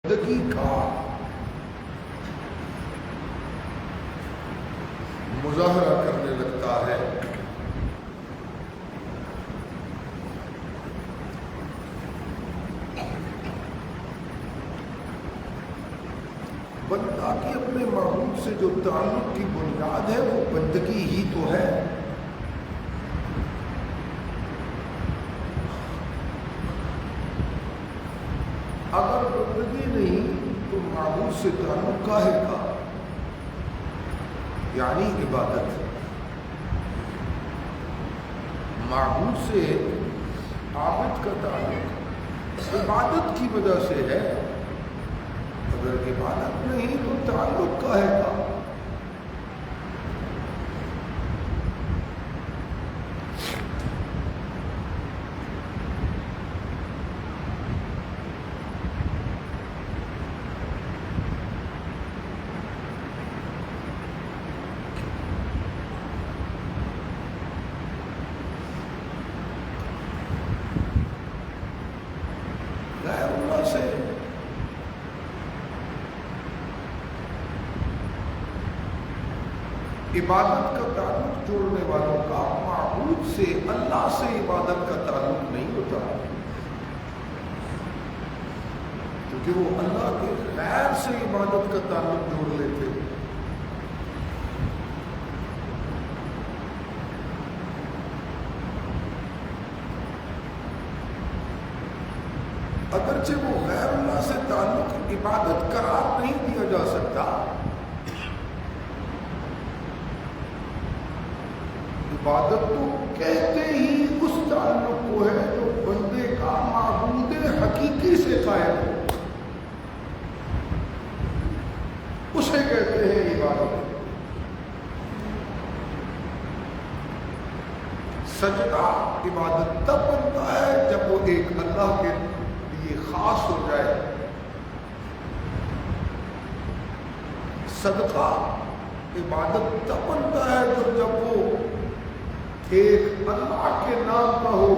زندگی کا مظاہرہ کرنے لگتا ہے. بندہ کی اپنے معبود سے جو تعلق کی بنیاد ہے وہ بندگی ہی تو ہے. اگر بندگی نہیں تو معبود سے تعلق کاہے کا؟ یعنی عبادت. معبود سے عابد کا تعلق عبادت کی وجہ سے ہے. اگر عبادت نہیں تو تعلق کاہے کا؟ غیر اللہ سے عبادت کا تعلق جوڑنے والوں کا معبود سے اللہ سے عبادت کا تعلق نہیں ہوتا، کیونکہ وہ اللہ کے غیر سے عبادت کا تعلق جوڑ لیتے. اگرچہ وہ غیر اللہ سے تعلق عبادت قرار نہیں دیا جا سکتا، عبادت تو کہتے ہی اس تعلق کو ہے جو بندے کا معبود حقیقی سے قائم ہو، اسے کہتے ہیں عبادت. سجدہ عبادت تب بنتا ہے جب وہ ایک اللہ کے لیے خاص ہو جائے. صدقہ عبادت تب بنتا ہے جب وہ ایک اللہ کے نام کا ہو.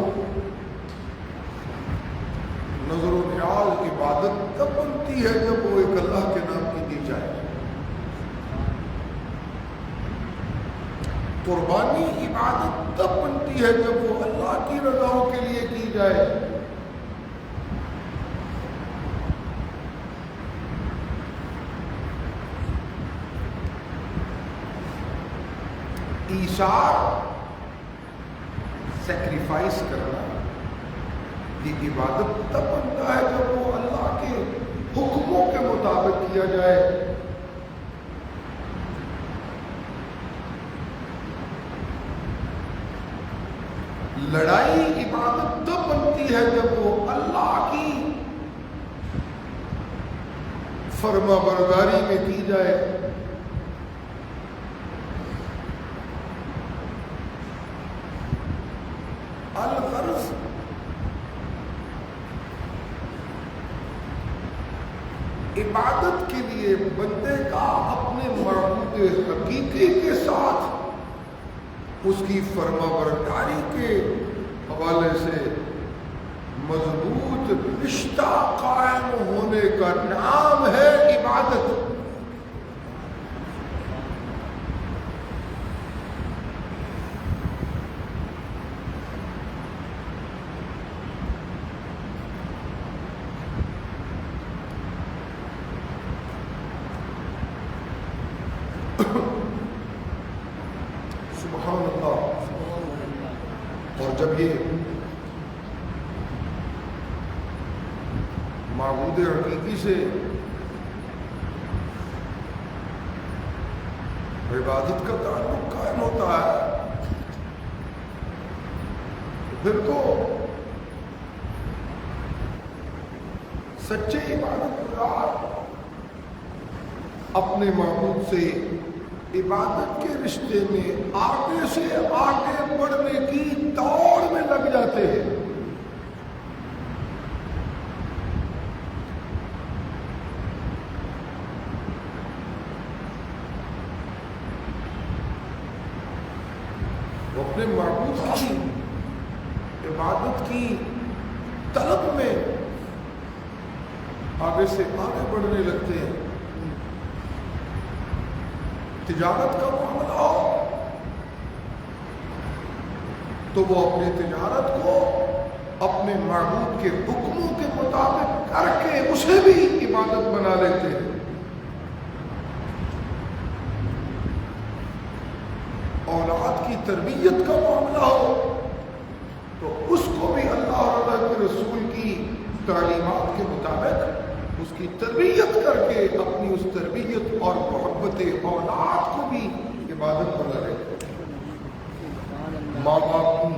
نظر و نیاز عبادت تب بنتی ہے جب وہ ایک اللہ کے نام کی دی جائے. قربانی عبادت تب بنتی ہے جب وہ اللہ کی رضاؤں کے لیے کی جائے. ایثار سیکریفائس کرنا یہ عبادت تب بنتا ہے جب وہ اللہ کے حکموں کے مطابق کیا جائے. لڑائی عبادت تب بنتی ہے جب وہ اللہ کی فرما برداری میں کی جائے. الغرض عبادت کے لیے بندے کا اپنے معبود حقیقی کے ساتھ اس کی فرما برداری کے حوالے سے مضبوط رشتہ قائم ہونے کا نام ہے عبادت. سبحان اللہ. اور جب یہ معبود حقیقی سے عبادت کا تعلق قائم ہوتا ہے پھر تو سچے عبادت گزار اپنے معبود سے عبادت کے رشتے میں آگے سے آگے بڑھنے کی دوڑ میں لگ جاتے ہیں. وہ اپنے معبود کی عبادت کی طلب میں آگے سے آگے بڑھنے لگتے ہیں. تجارت کا معاملہ ہو تو وہ اپنی تجارت کو اپنے معبود کے حکموں کے مطابق کر کے اسے بھی عبادت بنا لیتے ہیں. اولاد کی تربیت کا معاملہ ہو تو اس کو بھی اللہ اور اللہ کے رسول کی تعلیمات کے مطابق اس کی تربیت کر کے اپنی اس تربیت اور محبت اولاد کو بھی عبادت بنا لے. ماں باپ کی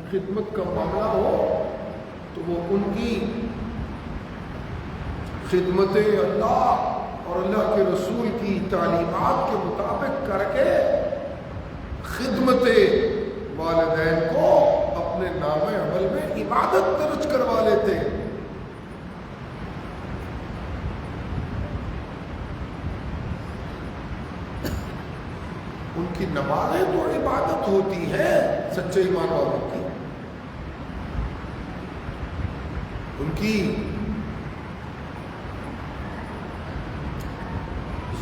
خدمت کا معاملہ ہو تو وہ ان کی خدمت اللہ اور اللہ کے رسول کی تعلیمات کے مطابق کر کے خدمت والدین کو اپنے نام عمل میں عبادت درج کروا لیتے ہیں. ان کی نمازیں تو عبادت ہوتی ہے سچے ایمان والوں کی. ان کی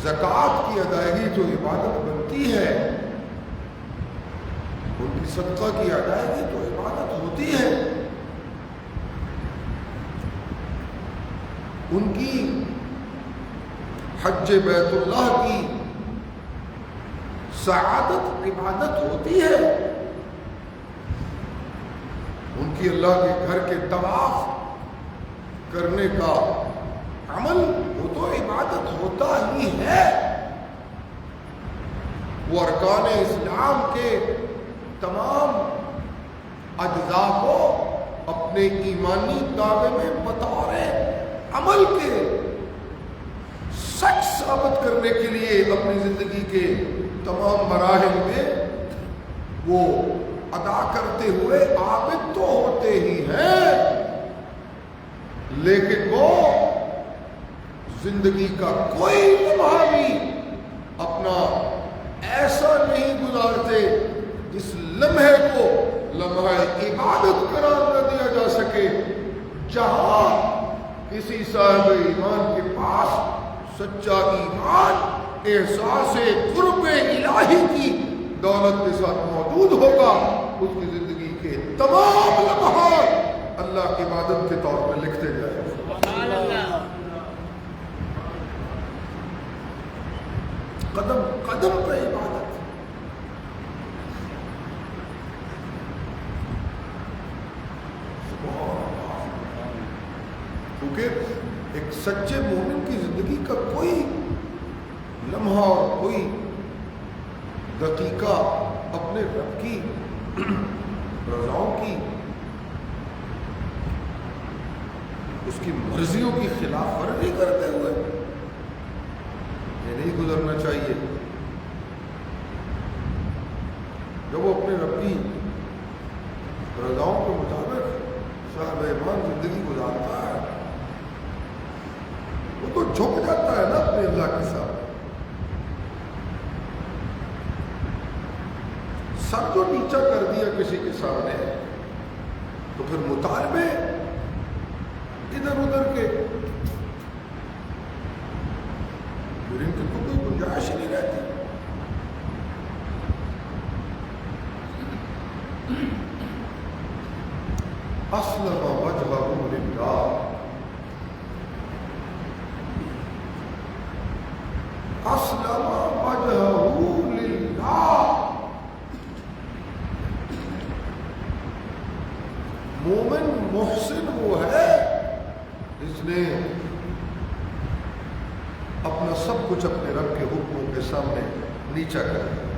زکوٰۃ کی ادائیگی تو عبادت بنتی ہے. ان کی صدقہ کی ادائیگی تو عبادت ہوتی ہے. ان کی حج بیت اللہ کی سعادت عبادت ہوتی ہے. ان کی اللہ کے گھر کے طواف کرنے کا عمل وہ تو عبادت ہوتا ہی ہے. وہ ارکان اسلام کے تمام اجزاء کو اپنے ایمانی دعوے میں بطور عمل کے سچ ثابت کرنے کے لیے اپنی زندگی کے تمام مراحل میں وہ ادا کرتے ہوئے عابد تو ہوتے ہی ہیں، لیکن وہ زندگی کا کوئی لمحہ بھی اپنا ایسا نہیں گزارتے جس لمحے کو لمحہ عبادت قرار نہ دیا جا سکے. جہاں کسی صاحب ایمان کے پاس سچا ایمان احساس قرب الہی کی دولت کے ساتھ موجود ہوگا، اس کی زندگی کے تمام لمحات اللہ کی عبادت کے طور پہ لکھتے جائیں. قدم قدم پہ عبادت. کیونکہ ایک سچے مومن کی زندگی کا کوئی لمحہ اور کوئی دقیقہ اپنے رب کی رضاؤں کی، اس کی مرضیوں کی خلاف ورزی کرتے ہوئے یہ نہیں گزرنا چاہیے. جب وہ اپنے رب کی رضاؤں کے مطابق صاحب ایمان زندگی گزارتا ہے وہ تو جھک جاتا ہے نا اپنے اللہ کے ساتھ. سر جو نیچا کر دیا کسی کے سامنے تو پھر مطالبے ادھر ادھر کے پھر ان کی کوئی گنجائش نہیں رہتی. اسلم وجہہ للہ، اسلم وجہہ للہ. مومن محسن وہ ہے جس نے اپنا سب کچھ اپنے رب کے حکموں کے سامنے نیچا کر دیا.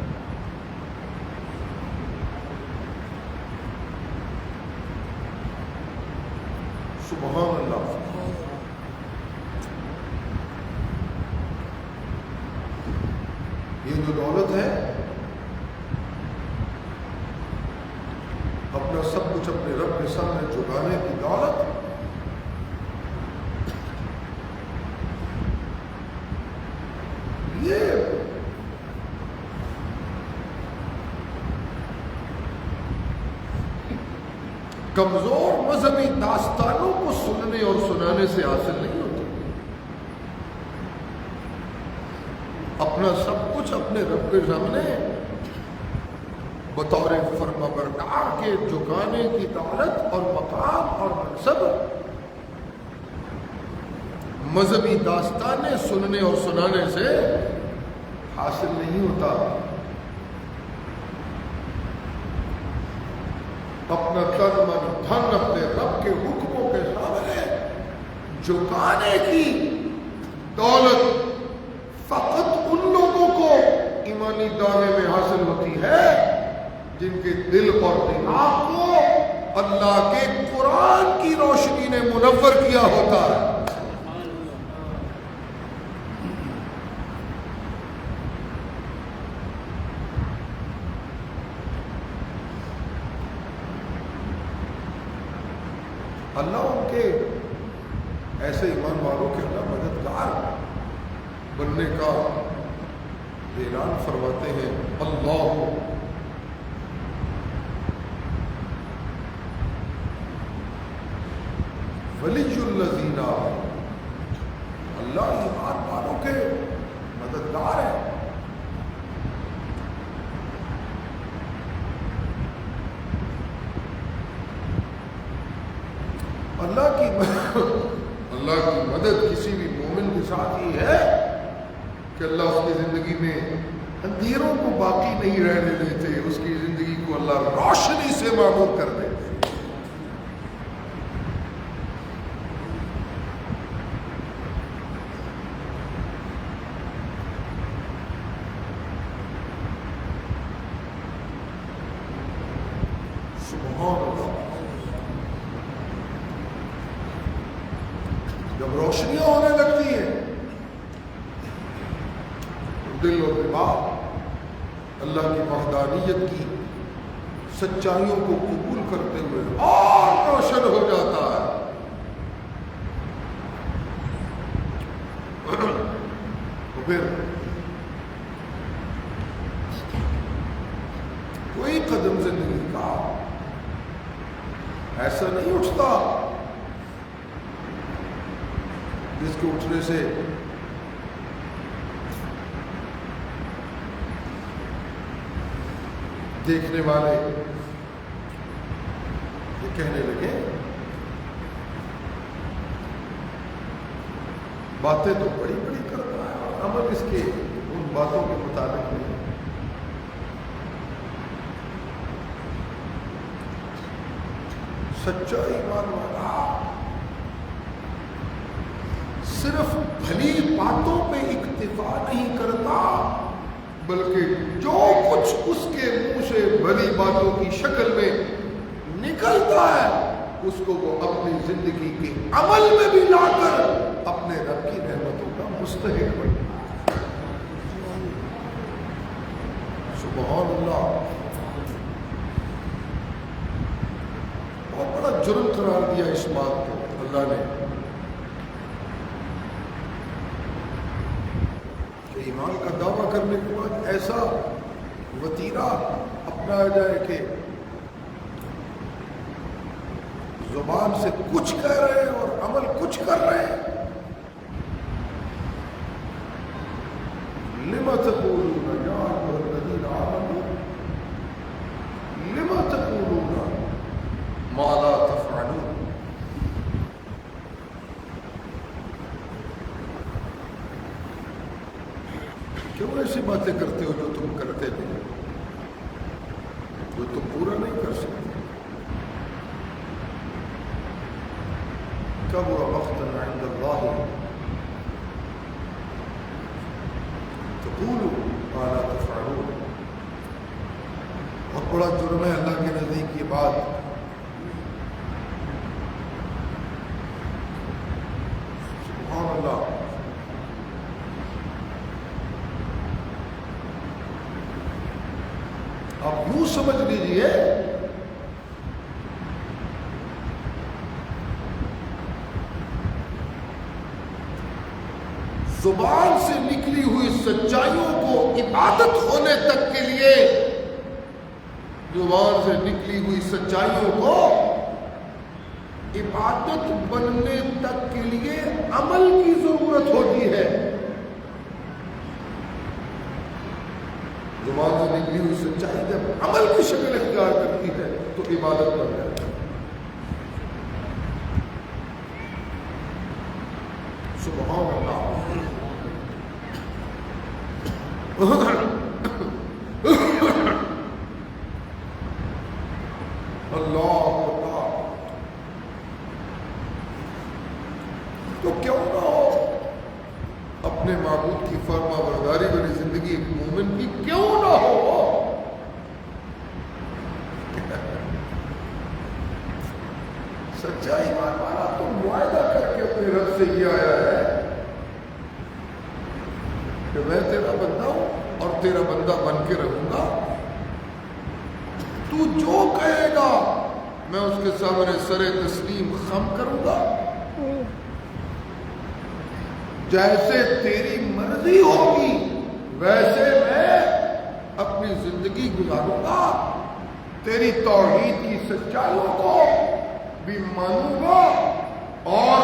سبحان اللہ. یہ جو دولت ہے اپنا سب کچھ اپنے رب کے سامنے جھکانے کی دولت، یہ کمزور مذہبی داستانوں کو سننے اور سنانے سے حاصل نہیں ہوتی. اپنا سب کچھ اپنے رب کے سامنے بطور فرمانبردار کے جھکانے کی دولت اور مقام اور منصب مذہبی داستانیں سننے اور سنانے سے حاصل نہیں ہوتا. اپنا تن من دھن اپنے رب کے حکموں کے سامنے جھکانے کی دولت فقط ان لوگوں کو ایمانی دعوے میں حاصل ہوتی ہے جن کے دل اور دماغ کو اللہ کے قرآن کی روشنی نے منور کیا ہوتا ہے. اللہ ان کے ایسے ایمان والوں کے اللہ مددگار بننے کا اعلان فرماتے ہیں. اللہ ولی الذین، اللہ ایمان والوں کے مددگار ہے. اللہ کی مدد کسی بھی مومن کے ساتھ ہی ہے کہ اللہ اس کی زندگی میں اندھیروں کو باقی نہیں رہنے دیتے، اس کی زندگی کو اللہ روشنی سے معمور کر دے. سبحان اللہ. جب روشنیاں ہونے لگتی ہیں دل و دماغ اللہ کی وحدانیت کی سچائیوں کو قبول کرتے ہوئے اور روشن ہو جاتا ہے. تو پھر کوئی قدم زندگی کا ایسا نہیں اٹھتا جس کے اٹھنے سے دیکھنے والے یہ کہنے لگے باتیں تو بڑی بڑی کرتا ہے اور عمل اس کے ان باتوں کے مطابق نہیں. سچا ایمان والا صرف بھلی باتوں پہ اکتفا نہیں کرتا بلکہ جو کچھ اس کے منہ سے بھلی باتوں کی شکل میں نکلتا ہے اس کو وہ اپنی زندگی کے عمل میں بھی لا کر اپنے رب کی رحمتوں کا مستحق بنتا ہے. سبحان اللہ. بہت بڑا جرم قرار دیا اس بات کو اللہ نے کہ ایمان کا دعویٰ کرنے کے بعد ایسا وتیرہ اپنایا جائے کہ زبان سے کچھ کہہ رہے ہیں اور عمل کچھ کر رہے ہیں. لِمَ تَقُولُونَ يَا أَيُّهَا الَّذِينَ آمَنُوا لِمَ تَقُولُونَ مَا لَا تَفْعَلُونَ. کیوں ایسی باتیں کرتے ہو جو تم کرتے نہیں، جو تم پورا نہیں کر سکتے. كبر مقتا عند الله تقولوا ما لا تفعلون. بہت بڑا جرم ہے اللہ کے نزدیک یہ بات. سبحان اللہ. آپ یوں سمجھ لیجئے زبان سے نکلی ہوئی سچائیوں کو عبادت ہونے تک کے لیے، زبان سے نکلی ہوئی سچائیوں کو عبادت بننے تک کے لیے عمل کی ضرورت ہوتی ہے. عمل کی شکل اختیار کرتی ہے تو عبادت بن جاتی ہے۔ سبحان اللہ۔ اللہ اکبر۔ تو کیوں نہ ہو اپنے معبود کی فرما برداری والی زندگی ایک مومن کی کیوں نہ ہو؟ سچا ایمان والا تو معاہدہ کر کے اپنے رب سے یہ آیا ہے کہ میں تیرا بندہ ہوں اور تیرا بندہ بن کے رہوں گا، تو جو کہے گا میں اس کے سامنے سر تسلیم خم کروں گا، جیسے تیری مرضی ہوگی ویسے میں اپنی زندگی گزاروں گا، تیری توحید کی سچائیوں کو بھی مانوں گا اور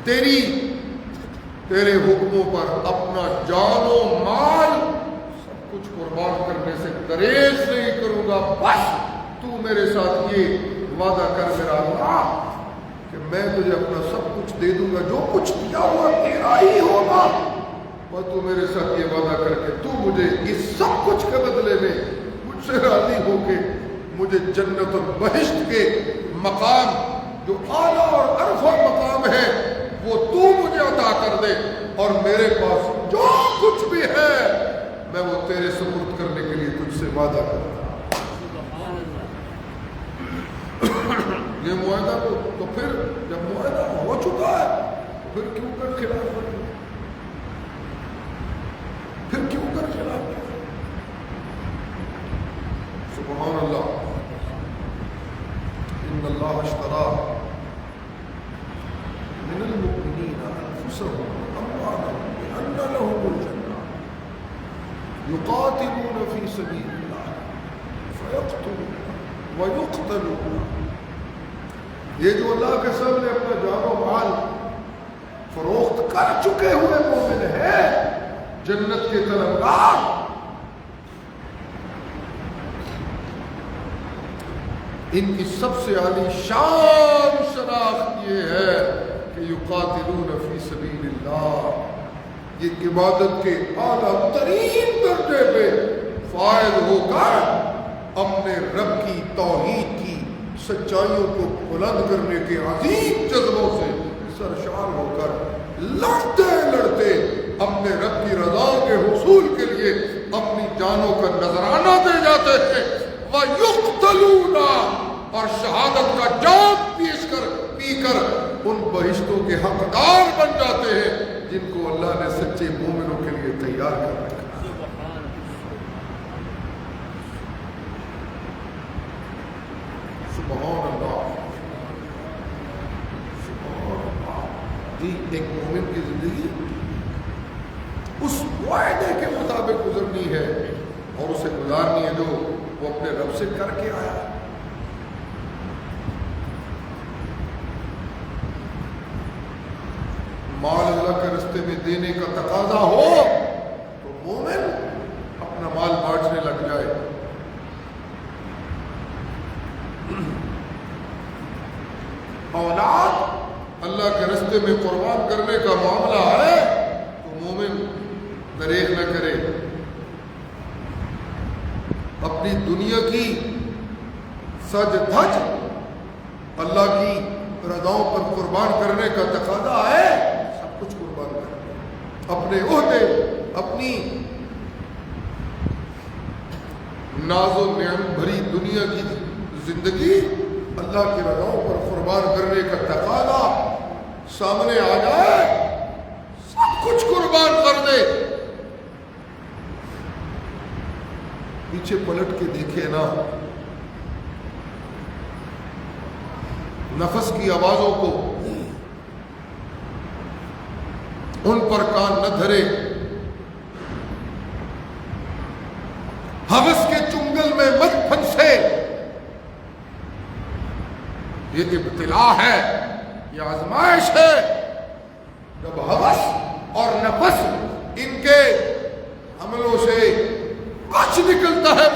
تیرے حکموں پر اپنا جان و مال سب کچھ قربان کرنے سے گریز نہیں کروں گا۔ بس تو میرے ساتھ یہ وعدہ کر میرا اللہ کہ میں تجھے اپنا سب کچھ دے دوں گا، جو کچھ دیا ہوا تیرا ہی ہوگا، اور تو میرے ساتھ یہ وعدہ کر کے تو مجھے اس سب کچھ کے بدلے میں مجھ سے راضی ہو کے مجھے جنت اور بہشت کے مقام جو اعلیٰ اور ارفع مقام ہے وہ تو مجھے عطا کر دے، اور میرے پاس جو کچھ بھی ہے میں وہ تیرے سپرد کرنے کے لیے تجھ سے وعدہ کرتا ہوں۔ یہ معاہدہ تو پھر جب معاہدہ ہو چکا ہے پھر کیوں کر خلاف ورزی؟ پھر کیوں کر خلاف ورزی؟ سبحان اللہ۔ ان اللہ اشترى من المؤمنین انفسهم واموالهم بان لهم الجنہ یقاتلون فی سبیل اللہ فیقتلون ویقتلون۔ یہ جو اللہ کے سامنے اپنا جان و مال فروخت کر چکے ہوئے مومن ہیں، جنت کے طلبگار، ان کی سب سے عالی شان شناخت یہ ہے کہ یقاتلون فی سبیل اللہ، یہ عبادت کے اعلیٰ ترین درجے پہ فائز ہو کر اپنے رب کی توحید کی سچائیوں کو بلند کرنے کے عظیم جذبوں سے سرشار ہو کر لڑتے لڑتے اپنے رب کی رضا کے حصول کے لیے اپنی جانوں کا نذرانہ دے جاتے ہیں، وَيُقْتَلُونَ، اور شہادت کا جام پی کر ان بہشتوں کے حقدار بن جاتے ہیں جن کو اللہ نے سچے مومنوں کے لیے تیار کر رکھا۔ سبحان اللہ، سبحان اللہ۔ جی ایک مومن کی زندگی اس وعدے کے مطابق گزرنی ہے اور اسے گزارنی ہے جو وہ اپنے رب سے کر کے آیا۔ مال اللہ کے رستے میں دینے کا تقاضا ہو تو مومن اپنا مال بانٹنے لگ جائے، اولاد اللہ کے رستے میں قربان کرنے کا معاملہ ہے تو مومن دریغ نہ کرے، اپنی دنیا کی سج دھج اللہ کی رضاؤں پر قربان کرنے کا تقاضا ہے، سب کچھ قربان کرے، اپنے عہدے، اپنی ناز و نعم بھری دنیا کی زندگی اللہ کی رضاؤں پر قربان کرنے کا تقاضا سامنے آ جائے، سب کچھ قربان کر دے۔ پیچھے پلٹ کے دیکھے نا، نفس کی آوازوں کو ان پر کان نہ دھرے، ہوس کے چنگل میں مت پھنسے، یہ ابتلا ہے، یہ آزمائش ہے۔ جب ہوس اور نفس ان کے حملوں سے کچھ نکلتا ہے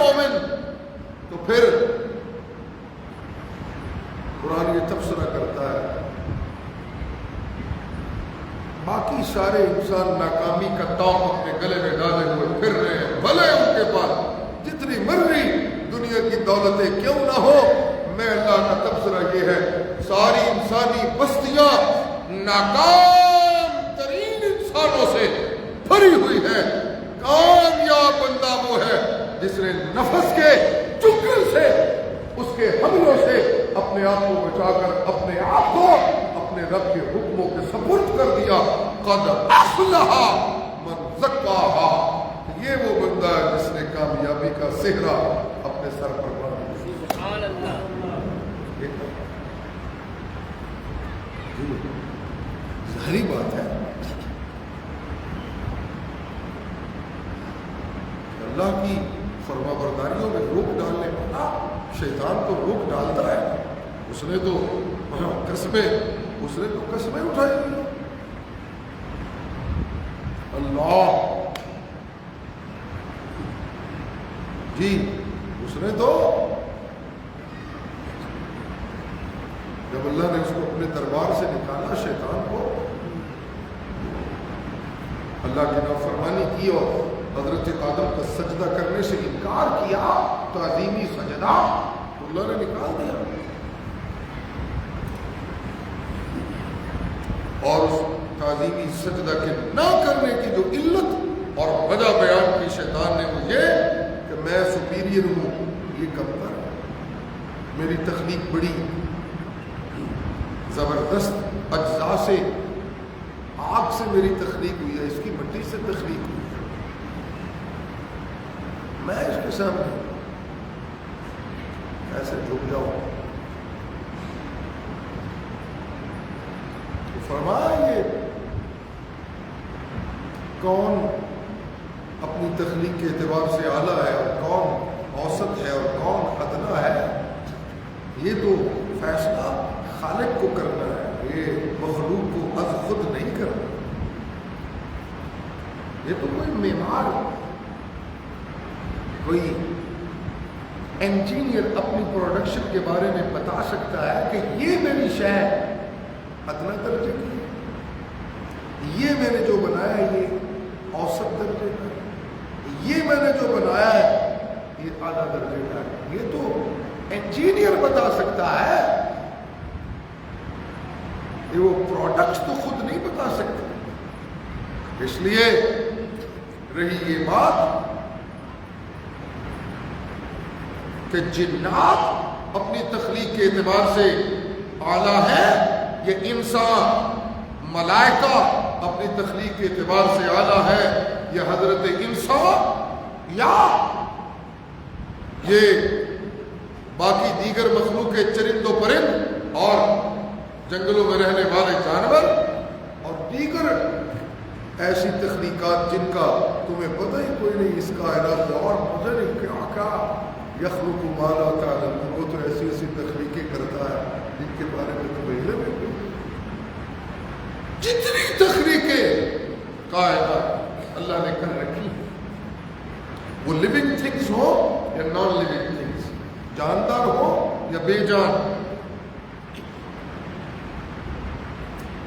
باقی سارے انسان ناکامی کا توق اپنے گلے میں ڈالے ہوئے پھر رہے ہیں، بھلے ان کے پاس جتنی مرضی دنیا کی دولتیں کیوں نہ ہو۔ میں اللہ کا تبصرہ یہ ہے، ساری انسانی بستیاں ناکام ترین انسانوں سے بھری ہوئی ہے۔ کامیاب بندہ وہ ہے جس نے نفس کے چنگل سے، اس کے حملوں سے اپنے آپ کو بچا کر اپنے آپ کو اپنے رب کے حکموں کے سپرد کر دیا۔ قد افلح من زکاہا، یہ وہ بندہ ہے جس نے کامیابی کا صحرا اپنے سر پر باندھ لیا۔ سبحان اللہ۔ ظاہری بات ہے اللہ کی فرما برداریوں میں روک ڈالنے والا شیطان تو روک ڈالتا ہے، اس نے تو قسمیں اٹھائی ہیں۔ اللہ جی، اس نے تو جب اللہ نے اس کو اپنے دربار سے نکالا، شیطان کو اللہ کی نافرمانی کی اور حضرت آدم کا سجدہ کرنے سے انکار کیا، تعظیمی سجدہ، تو اللہ نے نکال دیا۔ اور اس تعظیمی سجدہ کے نہ کرنے کی جو علت اور وجہ بیان کی شیطان نے، وہ یہ کہ میں سپیریئر ہوں، یہ کمتر ہے، میری تخلیق بڑی زبردست اجزاء سے، آگ سے میری تخلیق ہوئی ہے، اس کی مٹی سے تخلیق ہوئی ہے، میں اس کے سامنے ایسے جھک جاؤں؟ تو فرمایا یہ کون اپنی تخلیق کے اعتبار سے اعلیٰ ہے اور کون اوسط ہے اور کون ادنا ہے، یہ تو فیصلہ خالق کو کرنا ہے، یہ مخلوق کو از خود نہیں کرنا۔ یہ تو کوئی معمار، کوئی انجینئر اپنی پروڈکشن کے بارے میں بتا سکتا ہے کہ یہ میری شے ادنا درجے کی ہے، یہ میں نے جو بنایا ہے یہ اوسط درجے کا ہے، یہ میں نے جو بنایا ہے یہ اعلیٰ درجے کا ہے۔ یہ تو انجینئر بتا سکتا ہے، یہ وہ پروڈکٹس تو خود نہیں بتا سکتے۔ اس لیے رہی یہ بات کہ جنات اپنی تخلیق کے اعتبار سے اعلیٰ ہے، یہ انسان ملائکہ اپنی تخلیق کے اعتبار سے اعلیٰ ہے، یہ حضرت انسان یا یہ باقی دیگر مخلوق کے چرند و پرند اور جنگلوں میں رہنے والے جانور اور دیگر ایسی تخلیقات جن کا تمہیں پتہ ہی کوئی نہیں، اس کائنات میں اور پتہ نہیں کیا کیا یخلق ما لا تعلمون، وہ تو ایسی ایسی تخلیقیں کرتا ہے جن کے بارے میں تمہیں علم ہے۔ جتنی تخلیقیں کائنات اللہ نے کر رکھی، وہ لیونگ تھنگس ہو یا نان لیونگ تھنگس، جاندار ہو یا بے جان،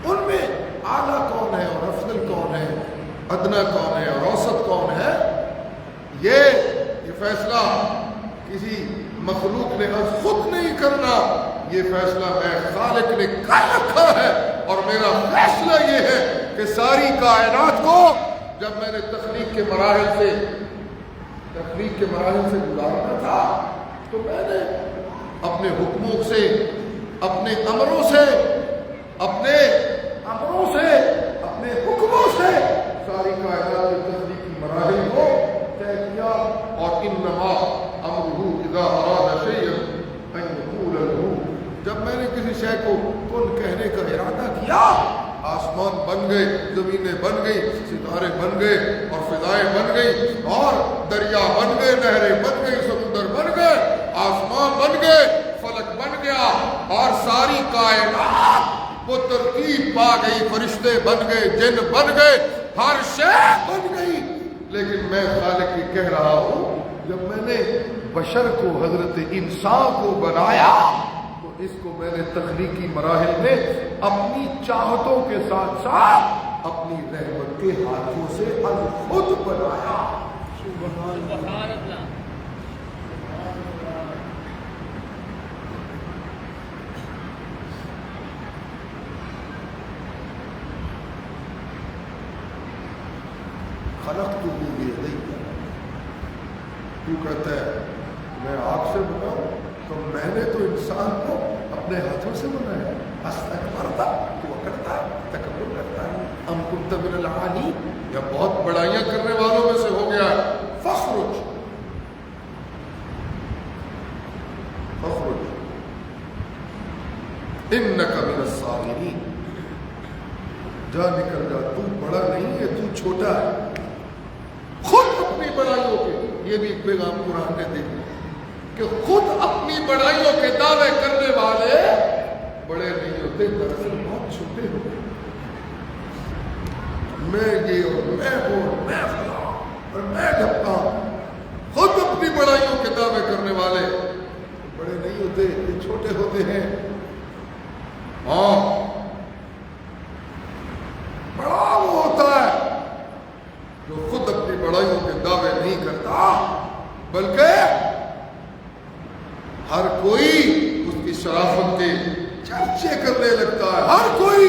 ان میں اعلیٰ کون ہے اور افضل کون ہے، ادنا کون ہے اور اوسط کون ہے، یہ فیصلہ کسی مخلوق نے خود نہیں کرنا، یہ فیصلہ میں خالق نے کر رکھا ہے۔ اور میرا فیصلہ یہ ہے کہ ساری کائنات کو جب میں نے تخلیق کے مراحل سے گزارنا تھا، تو میں نے اپنے حکموں سے، اپنے امروں سے، اپنے حکموں سے ساری کائنات کی تخلیق کی مراحل کو طے کیا۔ اور انما امرہ اذا اراد شیئا ان یقول له، جب میں نے کسی شے کو کن کہنے کا ارادہ کیا، آسمان بن گئے، زمینیں بن گئی، ستارے بن گئے اور فضائیں بن گئی اور دریا بن گئے، نہریں بن گئی، سمندر بن گئے، آسمان بن گئے، فلک بن گیا اور ساری کائنات وہ ترتیب پا گئی، فرشتے بن گئے، جن بن گئے، ہر شے بن گئی۔ لیکن میں خالق کی کہہ رہا ہوں، جب میں نے بشر کو، حضرت انسان کو بنایا، اس کو میں نے تخلیقی مراحل میں اپنی چاہتوں کے ساتھ ساتھ اپنی رحمت کے ہاتھوں سے خود بنایا. سبحان اللہ. خلقتہ بیدی. تو کہتا ہے میں آگ سے بناؤں تو میں نے تو انسان کو اپنے ہاتھوں سے بنایا. استکبرت، تو کرتا ہے تکبر کرتا ہے. ام کنت من العالی، یا بہت بڑائیاں کرنے والوں میں سے ہو گیا ہے. فخرج فخرج انک من الصاغرین. جا نکل جا، تو بڑا نہیں ہے، تو چھوٹا ہے. خود اپنی بڑائیوں کے، یہ بھی ایک پیغام قرآن نے دے کہ خود اپنی بڑائیوں کے دعوے کرنے والے بڑے نہیں ہوتے، دراصل بہت چھوٹے ہوتے. میں یہ اور میں وہ اور میں فلاں اور میں ڈھپا. خود اپنی بڑائیوں کے دعوے کرنے والے بڑے نہیں ہوتے، یہ چھوٹے ہوتے ہیں. ہاں، بڑا وہ ہوتا ہے جو خود اپنی بڑائیوں کے دعوے نہیں کرتا، بلکہ ہر کوئی اس کی شرافت کے چرچے کرنے لگتا ہے. ہر کوئی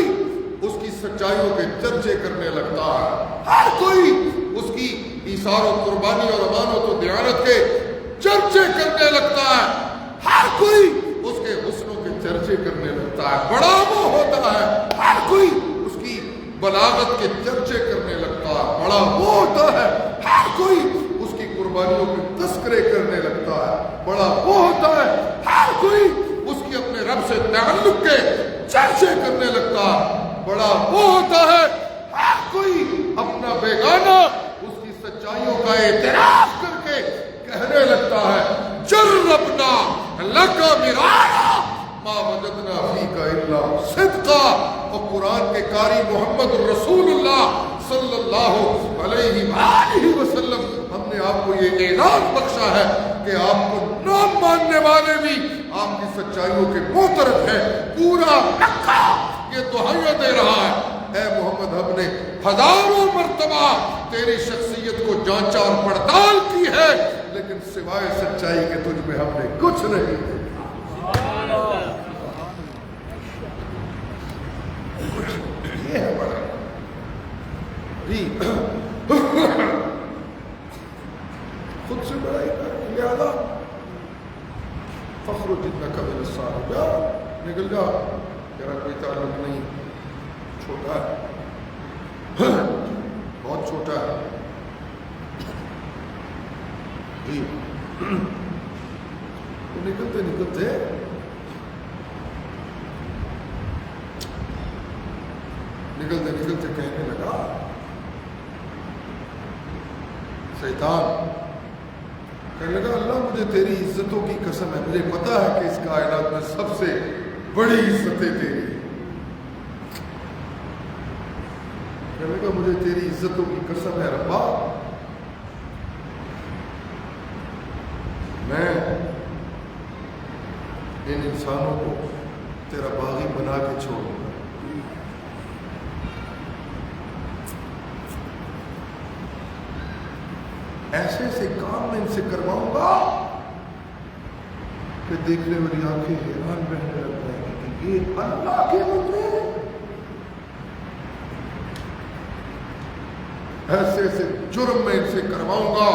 اس کی سچائیوں کے چرچے کرنے لگتا ہے. ہر کوئی اس کی ایثار و قربانی اور امانت و دیانت کے چرچے کرنے لگتا ہے. ہر کوئی اس کے حسنوں کے چرچے کرنے لگتا ہے. بڑا وہ ہوتا ہے. ہر کوئی اس کی بلاغت کے چرچے کرنے لگتا ہے. بڑا وہ ہوتا ہے. ہر کوئی اس کی قربانیوں کے تذکرے کرنے لگتا ہے. بڑا وہ ہوتا ہے. ہر کوئی اس کی اپنے رب سے تعلق کے چرچے کرنے لگتا ہے. بڑا وہ ہوتا ہے. ہر کوئی اپنا بیگانہ اس کی سچائیوں کا اعتراف کر کے کہنے لگتا ہے جربنا لکا مرایا ما وجدنا فیک الا صدقا. اور قرآن کے قاری محمد رسول اللہ صلی اللہ علیہ وآلہ وسلم، ہم نے آپ کو یہ اعزاز بخشا ہے کہ آپ کو نام ماننے والے بھی آپ کی سچائیوں کے معترف ہیں. پورا مکہ یہ دہائیاں دے رہا ہے اے محمد ہم نے ہزاروں مرتبہ تیری شخصیت کو جانچا اور پڑتال کی ہے، لیکن سوائے سچائی کے تجھ میں ہم نے کچھ نہیں دیکھا. یہ ہے بڑا جی خود سے بڑائی کر. لہذا فخر انک من الصاغرین. جا نکل جا، تیرا کوئی تعلق نہیں. چھوٹا ہے، بہت چھوٹا ہے جی. تو نکلتے نکلتے نکلتے نکلتے کہنے لگا شیطان، کہنے لگا اللہ مجھے تیری عزتوں کی قسم ہے، مجھے پتا ہے کہ اس کائنات میں سب سے بڑی عزتیں تیری. کہنے لگا مجھے تیری عزتوں کی قسم ہے ربا، میں ان انسانوں کو تیرا باغی بنا کے چھوڑوں گا. ایسے ایسے کام میں ان سے کرواؤں گا کہ دیکھنے والی آنکھیں حیران رہنے لگ جائیں گی کہ یہ اللہ کے بندے ہیں. ایسے ایسے جرم میں ان سے کرواؤں گا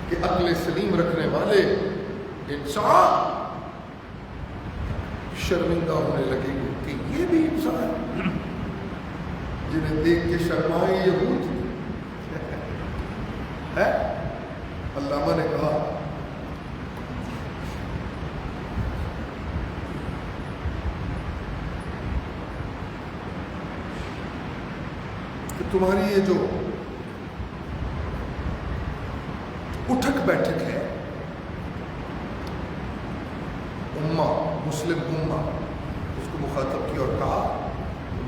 کہ عقل سلیم رکھنے والے انسان شرمندہ ہونے لگے گے کہ یہ بھی انسان، جنہیں دیکھ کے شرمائے یہود ہے. علامہ نے کہا کہ تمہاری یہ جو اٹھک بیٹھک ہے امہ، مسلم امہ، اس کو مخاطب کیا اور کہا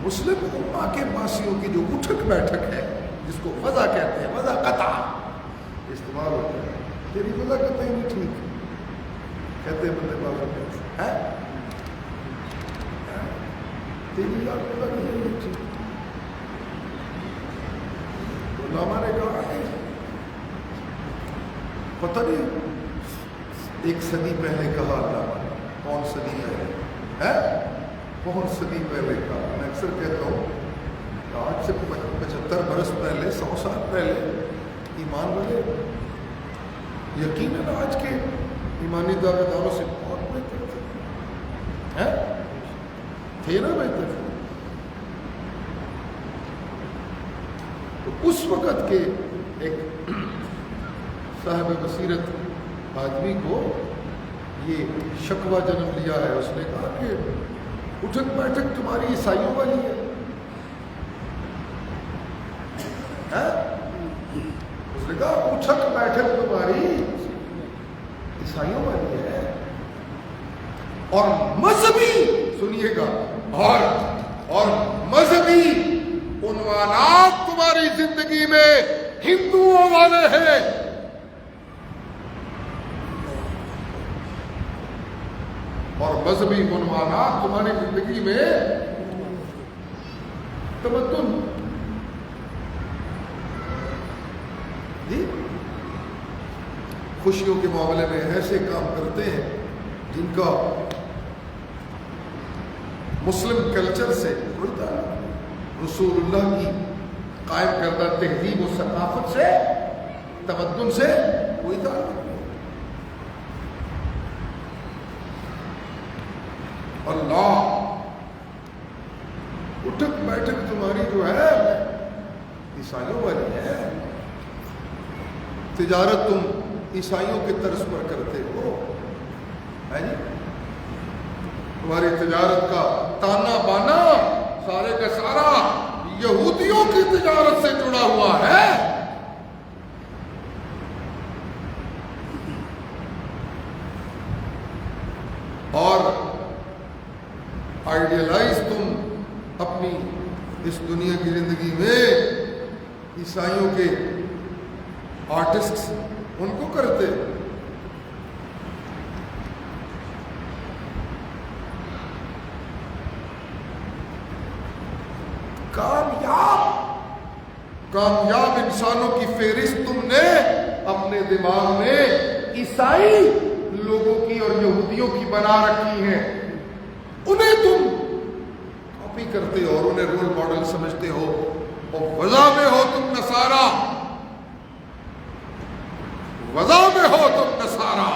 مسلم امہ کے ماسیوں کی جو اٹھک بیٹھک ہے جس کو وضع کہتے ہیں، وضع قطع استعمال ہوتا ہے. تیری وضع قطع ہی نہیں ٹھیک کہتے ہیں بندے بازو ہے. تیری یاد پتہ نہیں ہے یہ چیز. علماء نے کہا کہ پتہ نہیں 1 صدی پہلے کہا علامہ نے. کون صدی پہلے ہے؟ کون صدی پہلے کہا؟ میں اکثر کہتا ہوں کہ آج سے 75 برس پہلے 100 سال پہلے ایمان والے یقیناً آج کے ایمانی دعوے داروں سے بہت بہتر تھے نا بہتر تھے. تو اس وقت کے ایک صاحب بصیرت آدمی کو یہ شکوہ جنم لیا ہے. اس نے کہا کہ اٹھک بیٹھک تمہاری عیسائیوں والی ہے. اس نے کہا اٹھک بیٹھک تمہاری عیسائیوں والی ہے اور مذہبی سنیے گا اور مذہبی عنوانات تمہاری زندگی میں ہندوؤں والے ہیں. اور مذہبی عنوانات تمہاری زندگی میں تمدن. جی خوشیوں کے معاملے میں ایسے کام کرتے ہیں جن کا مسلم کلچر سے کوئی تعلق نہیں. رسول اللہ کی قائم کردہ تہذیب و ثقافت سے تمدن سے کوئی تعلق نہیں. اللہ اٹھک بیٹھک تمہاری جو ہے عیسائیوں والی ہے. تجارت تم عیسائیوں کے طرز پر کرتے ہو ہے جی. تمہاری تجارت کا تانا بانا سارے کا سارا یہودیوں کی تجارت سے جڑا ہوا ہے. اور آئیڈیلائز تم اپنی اس دنیا کی زندگی میں عیسائیوں کے آرٹسٹ ان کو کرتے. کامیاب انسانوں کی فہرست تم نے اپنے دماغ میں عیسائی لوگوں کی اور یہودیوں کی بنا رکھی ہیں. انہیں تم کاپی کرتے ہو اور انہیں رول ماڈل سمجھتے ہو اور وضع میں ہو تم نصارا. وضع میں ہو تم نصارا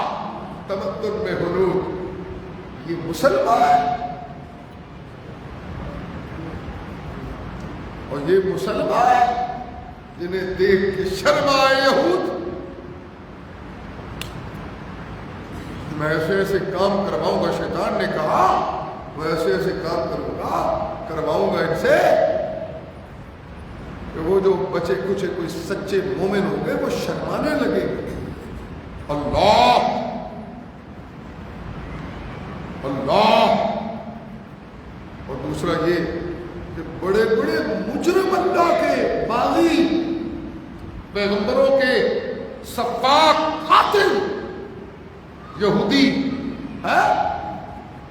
تمدن میں ہنود. یہ مسلمان ہے اور یہ مسلمان ہے جنہیں دیکھ کے شرم آئے یہود. میں ایسے ایسے کام کرواؤں گا, شیطان نے کہا وہ ایسے ایسے کام کرواؤں گا ان سے کہ وہ جو بچے کچھ کوئی سچے مومن ہوں گے وہ شرمانے لگے گے. اللہ اللہ. اور دوسرا یہ کہ بڑے بڑے مجرم اللہ کے باغی پیغمبروں کے سفاک قاتل یہودی ہے,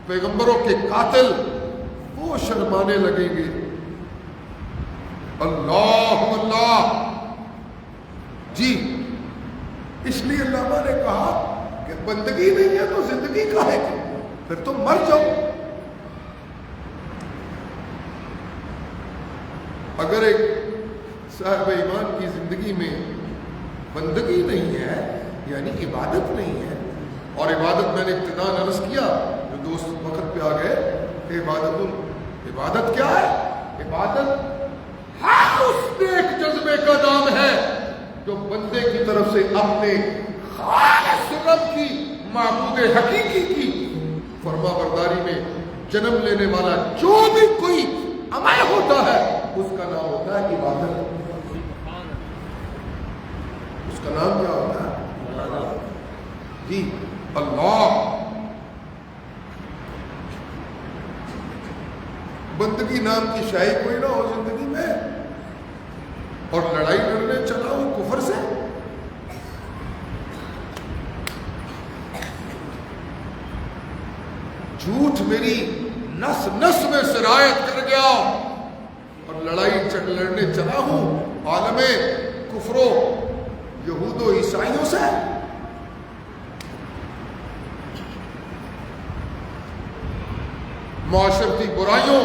پیغمبروں کے قاتل, وہ شرمانے لگیں گے. اللہ اللہ. جی اس لیے علامہ نے کہا کہ بندگی نہیں ہے تو زندگی کاہے کی, پھر تم مر جاؤ. اگر ایک صاحب ایمان کی زندگی میں بندگی نہیں ہے یعنی عبادت نہیں ہے, اور عبادت میں نے ابتداء عرض کیا جو دوست وقت پہ آ گئے کہ عبادت کیا ہے؟ عبادت ہر اس نیک جذبے کا نام ہے جو بندے کی طرف سے اپنے خالص رب کی معبود حقیقی کی فرما برداری میں جنم لینے والا جو بھی کوئی عمل ہوتا ہے اس کا نام ہوتا ہے عبادت. اس کا نام کیا ہوتا ہے؟ جی اللہ. بندگی نام کی شائی کوئی نہ ہو زندگی میں, اور لڑائی لڑنے چلا ہو کفر سے. جھوٹ میری نس نس میں سرایت کر گیا اور لڑنے چلا ہوں عالم کفر و یہود و عیسائیوں سے. معاشرتی برائیوں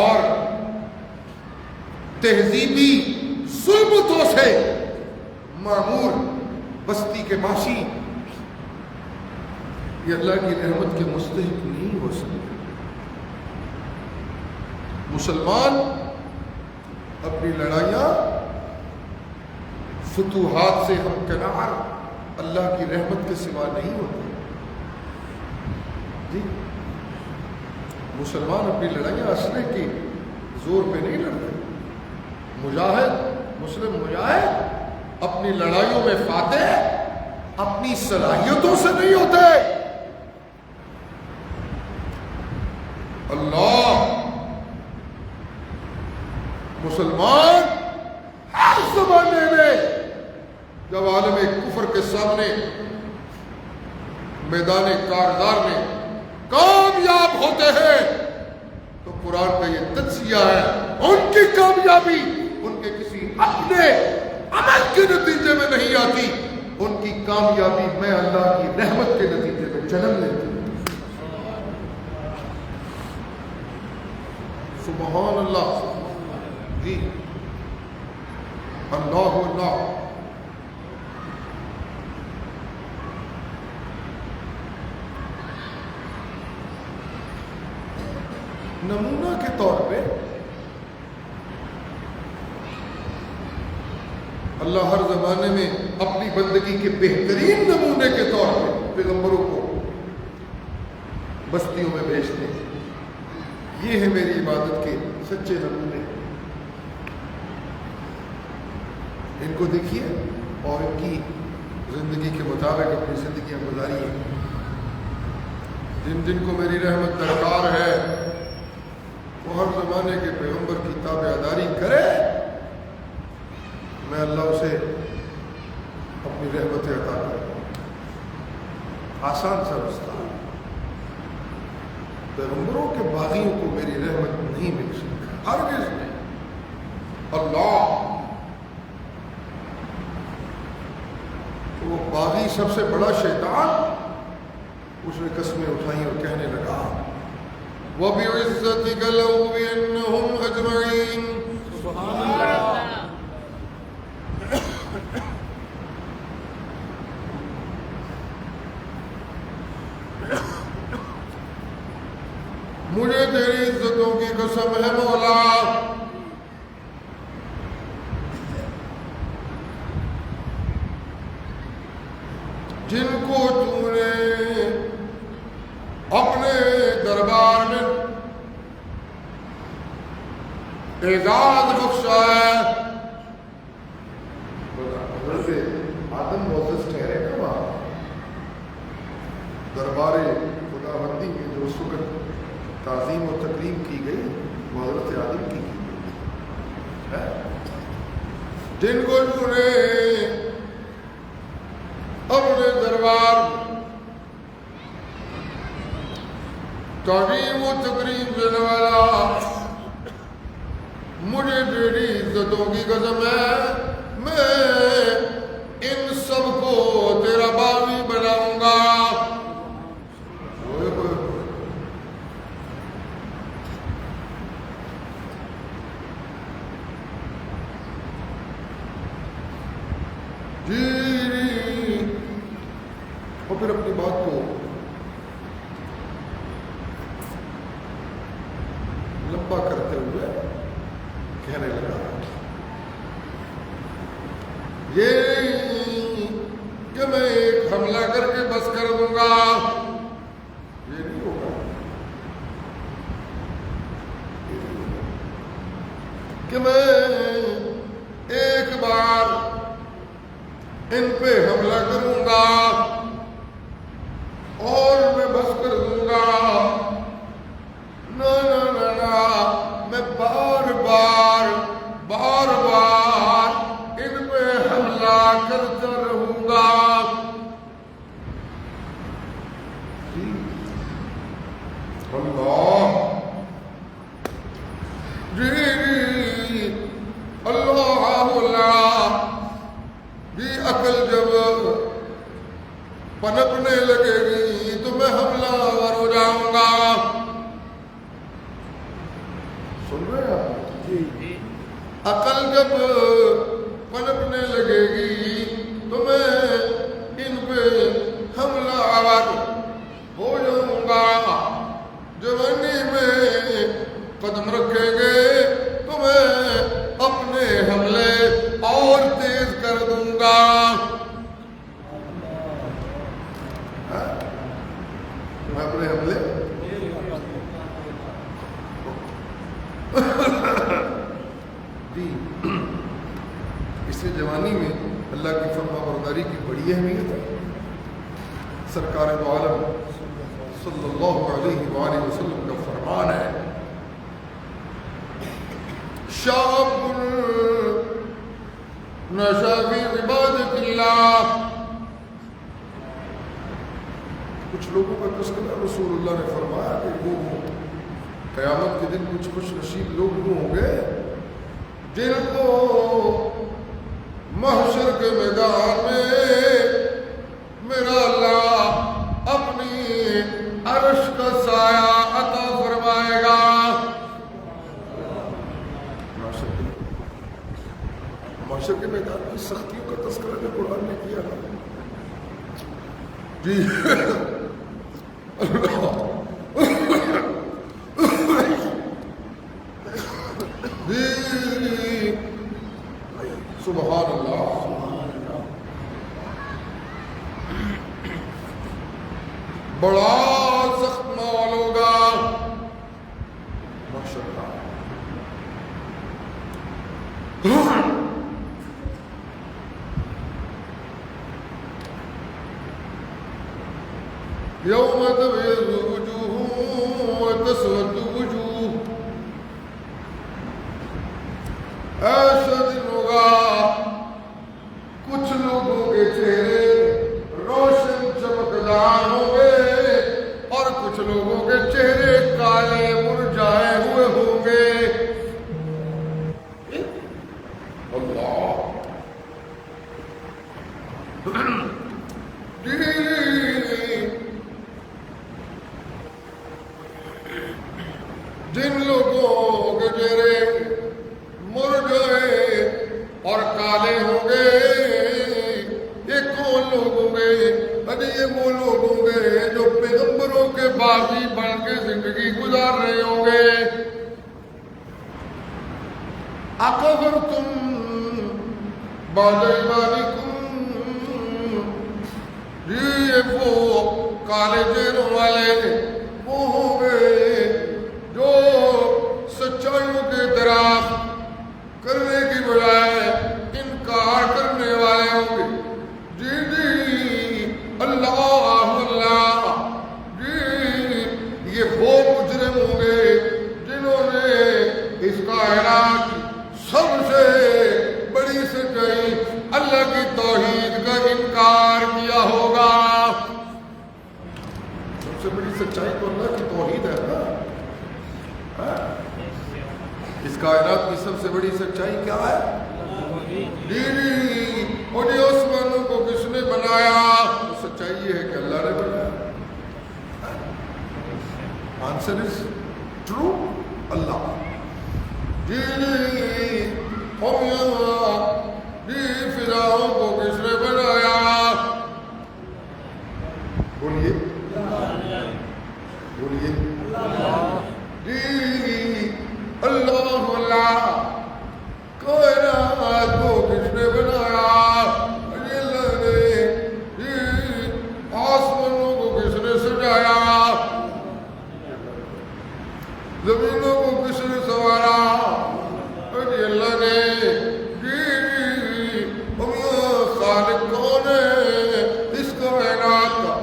اور تہذیبی ظلمتوں سے معمور بستی کے باشی یہ اللہ کی رحمت کے مستحق نہیں ہو سکتے. مسلمان اپنی لڑائیاں فتوحات سے ہمکنار اللہ کی رحمت کے سوا نہیں ہوتے. جی مسلمان اپنی لڑائیاں اسلحے کی زور پہ نہیں لڑتے. مجاہد مسلم مجاہد اپنی لڑائیوں میں فاتح اپنی صلاحیتوں سے نہیں ہوتے. اللہ مسلمان ہر زمانے میں جب عالم کفر کے سامنے میدان کارزار میں کامیاب ہوتے ہیں تو قرآن کا یہ تجزیہ ہے ان کی کامیابی ان کے کسی اپنے عمل کے نتیجے میں نہیں آتی. ان کی کامیابی میں اللہ کی رحمت کے نتیجے میں جنم لیتی. سبحان اللہ. جی اللہ اللہ. نمونہ کے طور پہ اللہ ہر زمانے میں اپنی بندگی کے بہترین نمونے کے طور پہ پیغمبروں کو بستیوں میں بھیجتے ہیں. یہ ہے میری عبادت کے سچے نمونے. ان کو دیکھیے اور ان کی زندگی کے مطابق اپنی زندگیاں گزاریے. جن جن کو میری رحمت درکار ہے وہ ہر زمانے کے پیغمبر کی تابعداری کرے. میں اللہ اسے اپنی رحمت عطا کروں. آسان سا رستہ. پیغمبروں کے باغیوں کو میری رحمت نہیں مل سکتی ہرگز نہیں. اللہ وہ باغی سب سے بڑا شیطان اس نے قسمیں اٹھائیں اور کہنے لگا وَبِعِزَّتِكَ لَأُغْوِيَنَّهُمْ أَجْمَعِينَ. سبحان اللہ. مجھے تیری عزتوں کی قسم ہے مولا جن کو تو نے اپنے دربار میں اعزاز بخشا ہے. حضرت آدم موسیس ٹھہرے نا وہاں دربار خداوندی میں جو اس وقت تعظیم و تکریم کی گئی وہ حضرت آدم کی ہے. جن کو تو نے اپنے دربار تعظیم و تکریم دینے والا مجھے تیری عزتوں کی قسم ہے میں ان سب کو تیرا باغی بناؤں گا. اور پھر اپنی بات کو لمبا کرتے ہوئے کہنے لگا یہ کہ میں ایک حملہ کر کے بس کر دوں گا یہ نہیں ہوگا. کہ میں ایک بار ان پہ حملہ کروں گا اور میں بس کر دوں گا. نہ نہ نہ نہ میں بار بار ان پہ حملہ کرتا رہوں گا. اللہ جی اللہ اللہ جی عقل جب پنپنے لگے گی تو میں حملہ آور ہو جاؤں گا. سن رہے ہیں آپ؟ جی عقل جب پنپنے لگے گی تو میں ان پہ حملہ آور ہو جاؤں گا. جوانی میں قدم رکھیں گے تو میں اپنے حملے اور تیز کر دوں گا. میں اپنے حملے جی اس لیے جوانی میں اللہ کی فرما برداری کی بڑی اہمیت ہے. سرکار دو عالم صلی اللہ علیہ وآلہ وسلم کا فرمان ہے شاب نشا فی عبادت اللہ. کچھ لوگوں کا تذکرہ رسول اللہ نے فرمایا کہ وہ قیامت کے دن کچھ خوش نصیب لوگ ہوں گے جن کو محشر کے میدان میں میرا اللہ اپنی عرش کا سایہ عطا فرمائے گا. محشر کے میدان کی سختیوں کا تذکرہ جو قرآن نے کیا ہے جی جی سبحان اللہ. بڑا سخت مال ہوگا ماشاءاللہ. یوم تبیض وجوہ وتسود وجوہ. ایسا دن ہوگا کچھ لوگوں کے چہرے روشن چمکدار ہوں گے اور کچھ لوگوں کے چہرے کالے مرجھائے ہوئے ہوں گے. اللہ جن لوگوں کے چہرے مرجھائے اور کالے ہوں گے یہ کون لوگ ہوں گے؟ یہ وہ لوگ ہوں گے جو پیغمبروں کے باغی بن کے زندگی گزار رہے ہوں گے. اکفرتم بعد ایمانکم. یہ وہ کالے چہروں والے وہ ہوں گے جو سچائیوں کے اعتراف کرنے کی بجائے انکار کرنے والے ہوں گے. جی جی اللہ اللہ جی یہ وہ مجرم ہوں گے جنہوں نے اس کائنات کی سب سے بڑی سچائی اللہ کی توحید کا انکار کیا ہوگا. سب سے بڑی سچائی تو اللہ کی توحید ہے نا. اس کائنات کی سب سے بڑی سچائی کیا ہے؟ جی جی اور یہ آسمانوں کو کس نے بنایا؟ تو سچائی یہ ہے کہ اللہ نے بنایا. آنسر از ٹرو اللہ. جی جی ہم یہاں جی فضاؤں کو کس نے بنایا؟ بولیے بولیے جی اللہ اللہ. کائنات کو کس نے بنایا؟ اللہ نے. جی آسمانوں کو کس نے سجایا؟ زمینوں کو کس نے سنوارا؟ اللہ نے. جی خالق کون ہے اس کائنات کا؟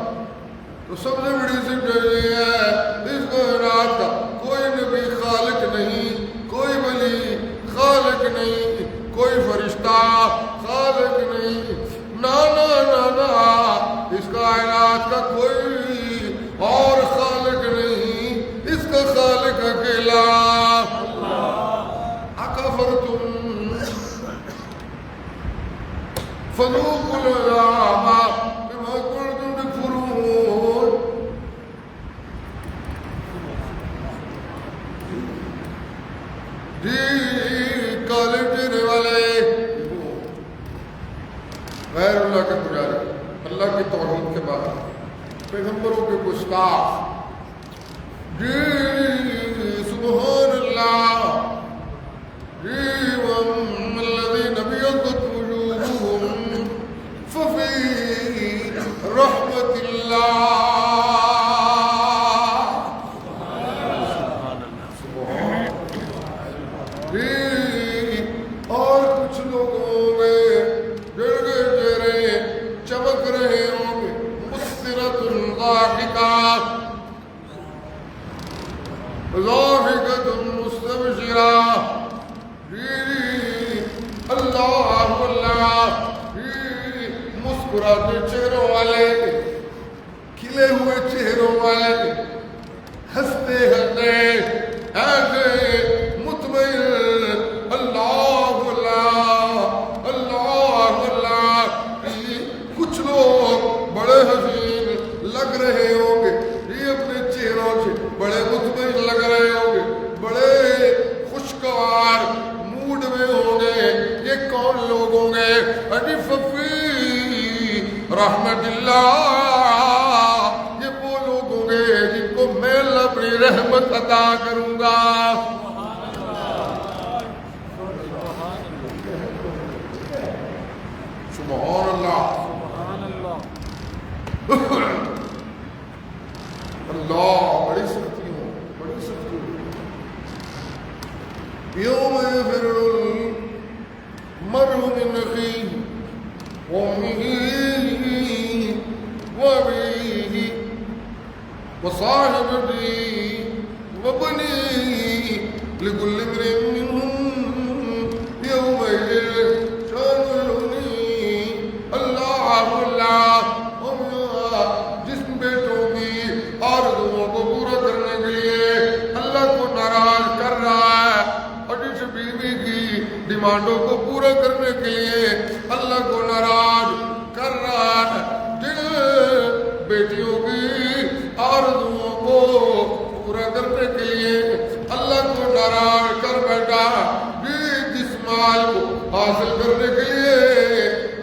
تو سب سے بڑی سچائی ہے اس کائنات کا کوئی نبی خالق نہیں، کوئی ولی خالق نہیں، کوئی فرشتہ خالق نہیں. نا نا نا نا اس کائنات کا کوئی اور خالق نہیں. جی کالے چہرے والے غیر اللہ کے پجاری، اللہ کی توحید کے بعد پیغمبروں کے گستاخ، جی سبحان اللہ، جی والذین ابیضت وجوہہم ففی رحمت اللہ، اور کچھ لوگوں میں جن کے چہرے چمک رہے ہوں گے، مسرت ضاحکہ ضاحکۃ مستبشرہ، اللہ اللہ، مسکراتے چہروں والے، کھلے ہوئے چہروں والے، ہنستے ہنستے ایسے مطمئن، اللہ اللہ اللہ اللہ۔ کچھ لوگ بڑے حسین لگ رہے ہوں گے، یہ اپنے چہروں سے بڑے مطمئن لگ رہے ہوں گے، بڑے خوشگوار موڈ میں ہوں گے۔ یہ کون لوگ ہوں گے؟ ففی رحمت اللہ، یہ وہ لوگ ہوں گے جن کو میں اپنی رحمت عطا کروں گا۔ سبحان اللہ، اللہ بڑی سختی ہوں، بڑی سختی ہوں۔ یوم یفر المرء من اخیہ وامہ وابیہ وصاحبتہ وبنیہ لکل امرئ منہم یومئذ شأن یغنیہ۔ اللہ اللہ، ہم جس بیٹوں کی آرزوؤں کو پورا کرنے کے لیے اللہ کو ناراض کر رہا ہے، اور جس بیوی کی ڈیمانڈوں کو پورا کرنے کے لیے اللہ کو ناراض کر رہا ہے، جن بیٹیوں کی آرزوؤں کو پورا کرنے کے لیے اللہ کو ناراض کر بیٹھا، جس مال کو حاصل کرنے کے لیے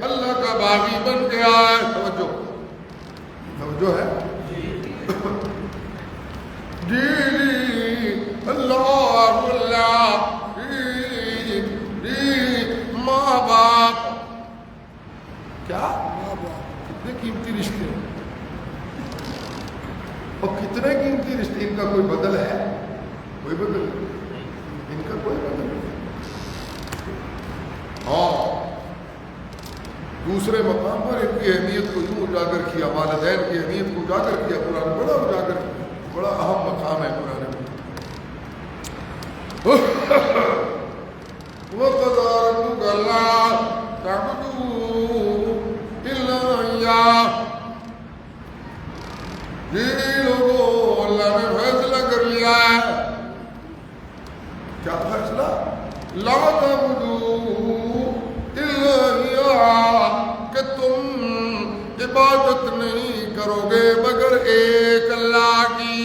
اللہ کا باغی بن گیا ہے۔ توجہ توجہ ہے جی اللہ اللہ، ماں باپ، کیا کتنے قیمتی رشتے، اور کتنے قیمتی رشتے، ان کا کوئی بدل ہے؟ کوئی بدل نہیں، ان کا کوئی بدل نہیں۔ ہاں، دوسرے مقام پر ان کی اہمیت کو یوں اجاگر کیا، والدین کی اہمیت کو اجاگر کیا قرآن، بڑا اجاگر کیا، بڑا اہم مقام ہے قرآن میں۔ وَقَضَىٰ رَبُّكَ أَلَّا تَعْبُدُوا إِلَّا إِيَّاهُ۔ یہ لوگوں، اللہ نے فیصلہ کر لیا ہے۔ کیا فیصلہ؟ لَا تَعْبُدُوا إِلَّا إِيَّاهُ، کہ تم عبادت نہیں کرو گے مگر ایک اللہ کی۔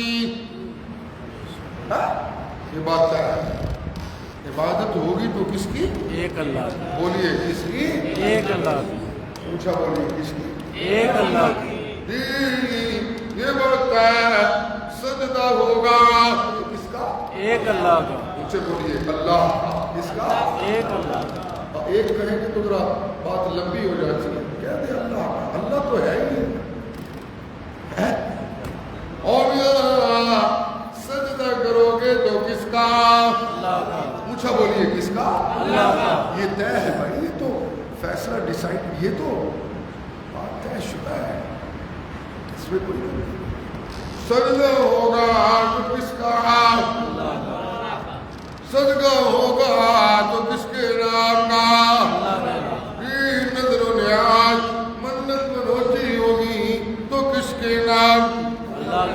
یہ بات کیا ہے؟ عبادت ہوگی تو کس کی؟ ایک اللہ کی۔ بولیے کس کی؟ ایک اللہ کی۔ اونچا بولیے کس کی؟ ایک اللہ کی۔ یہ بات ہے، سجدہ ہوگا کس کا؟ ایک اللہ کا۔ اونچے بولیے اللہ کس کا؟ ایک اللہ کا۔ ایک کہیں گے تو ذرا بات لمبی ہو جاتی ہے، کہتے اللہ، اللہ تو ہے ہی ہے۔ اور سجدہ کرو گے تو کس کا؟ اللہ کا۔ اونچا بولیے کس کا؟ اللہ کا۔ یہ طے ہے بھائی، یہ تو فیصلہ ڈیسائیڈ، یہ تو بات طے شدہ ہے، اس میں کوئی نہیں۔ سجدہ ہوگا تو کس کا؟ اللہ کا۔ صدقہ ہوگا تو کس کے نام کا؟ نظر و نیاز، منت منوتی ہوگی تو کس کے نام؟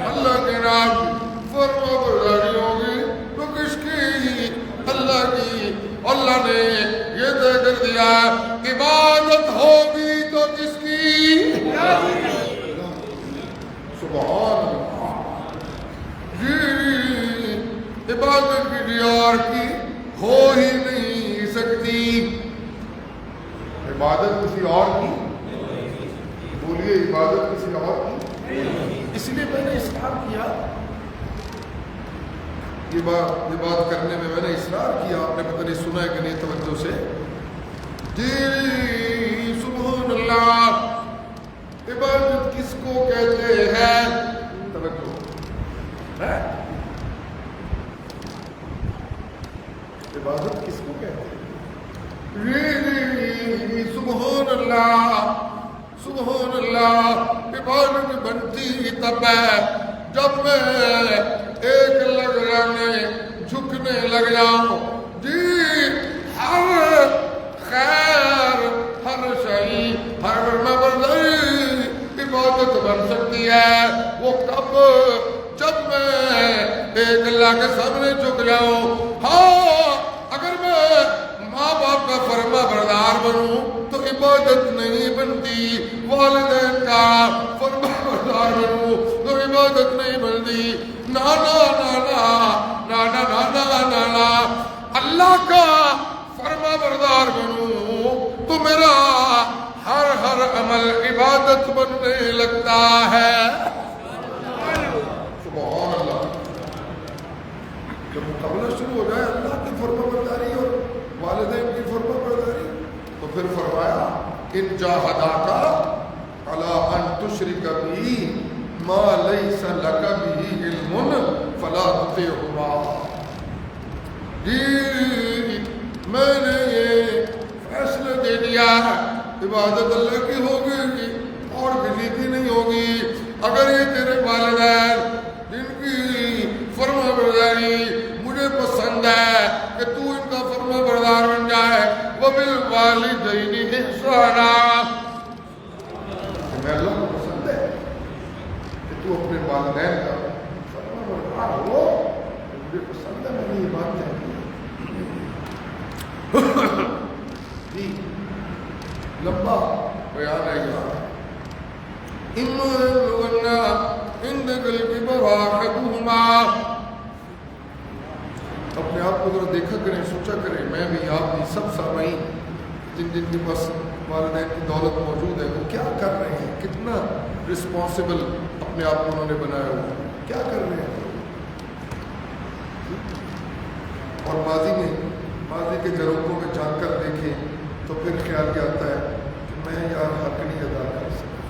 اللہ کے نام۔ فرما برداری ہوگی تو کس کی؟ اللہ کی۔ اللہ نے یہ طے کر دیا، عبادت ہوگی تو کس کی؟ سبحان اللہ۔ جی عبادت کی دیار کی ہو ہی نہیں سکتی۔ عبادت کسی اور کی، بولیے عبادت کسی اور کی، اس لیے میں نے اصرار کیا، یہ بات کرنے میں نے اصرار کیا۔ آپ نے پتہ نہیں سنا ہے کہ نہیں توجہ سے؟ جی سبحان اللہ، عبادت کس کو کہتے ہیں؟ توجہ ہے، عبادت کس کو کہتے ہیں؟ سبحان اللہ سبحان اللہ، عبادت بنتی تب ہے جب میں ایک لگ جانے جھکنے لگ جاؤں۔ جی ہر خیر، ہر شئی، ہر مبردی عبادت بن سکتی ہے وہ کب؟ جب میں ایک اللہ کے سامنے جھک جاؤں۔ ہاں اگر میں ماں باپ کا فرما بردار بنوں تو عبادت نہیں بنتی، والدین کا فرما بردار بنوں تو عبادت نہیں بنتی، نانا نانا نانا نانا نانا اللہ کا فرما بردار بنوں تو میرا ہر عمل عبادت بننے لگتا ہے۔ سبحان اللہ، جب مقابلہ شروع ہو جائے اللہ کی فرما برداری اور والدین کی فرما برداری، تو پھر فرمایا ان جاہداک علی ان تشرک بی ما لیس لک بہ علم فلا تطعہما۔ جی میں نے یہ فیصلہ دے دیا ہے، عبادت اللہ کی ہوگی اور کسی کی نہیں ہوگی۔ اگر یہ تیرے والدین جن کی فرما برداری مجھے پسند ہے کہ تو ان کا فرما بردار بن جائے، وَبِالْوَالِدَيْنِ إِحْسَانًا، تمہیں اللہ کو پسند ہے کہ تو اپنے والدین کا فرما بردار ہو، مجھے پسند ہے، میں نے یہ بات کہی جی لمبا بیان ہے گا۔ إِمَّا يَبْلُغَنَّ عِندَكَ الْكِبَرَ أَحَدُهُمَا، اپنے آپ کو ذرا دیکھا کریں، سوچا کریں، میں بھی آپ بھی سب سامعین جن جن کے پاس والدین کی دولت موجود ہے وہ کیا کر رہے ہیں، کتنا رسپانسبل اپنے آپ کو انہوں نے بنایا ہوا ہے، کیا کر رہے ہیں۔ اور ماضی کے جھروکوں میں جھانک کر دیکھیں تو پھر خیال یہ آتا ہے کہ میں یار حق نہیں ادا کر سکتا۔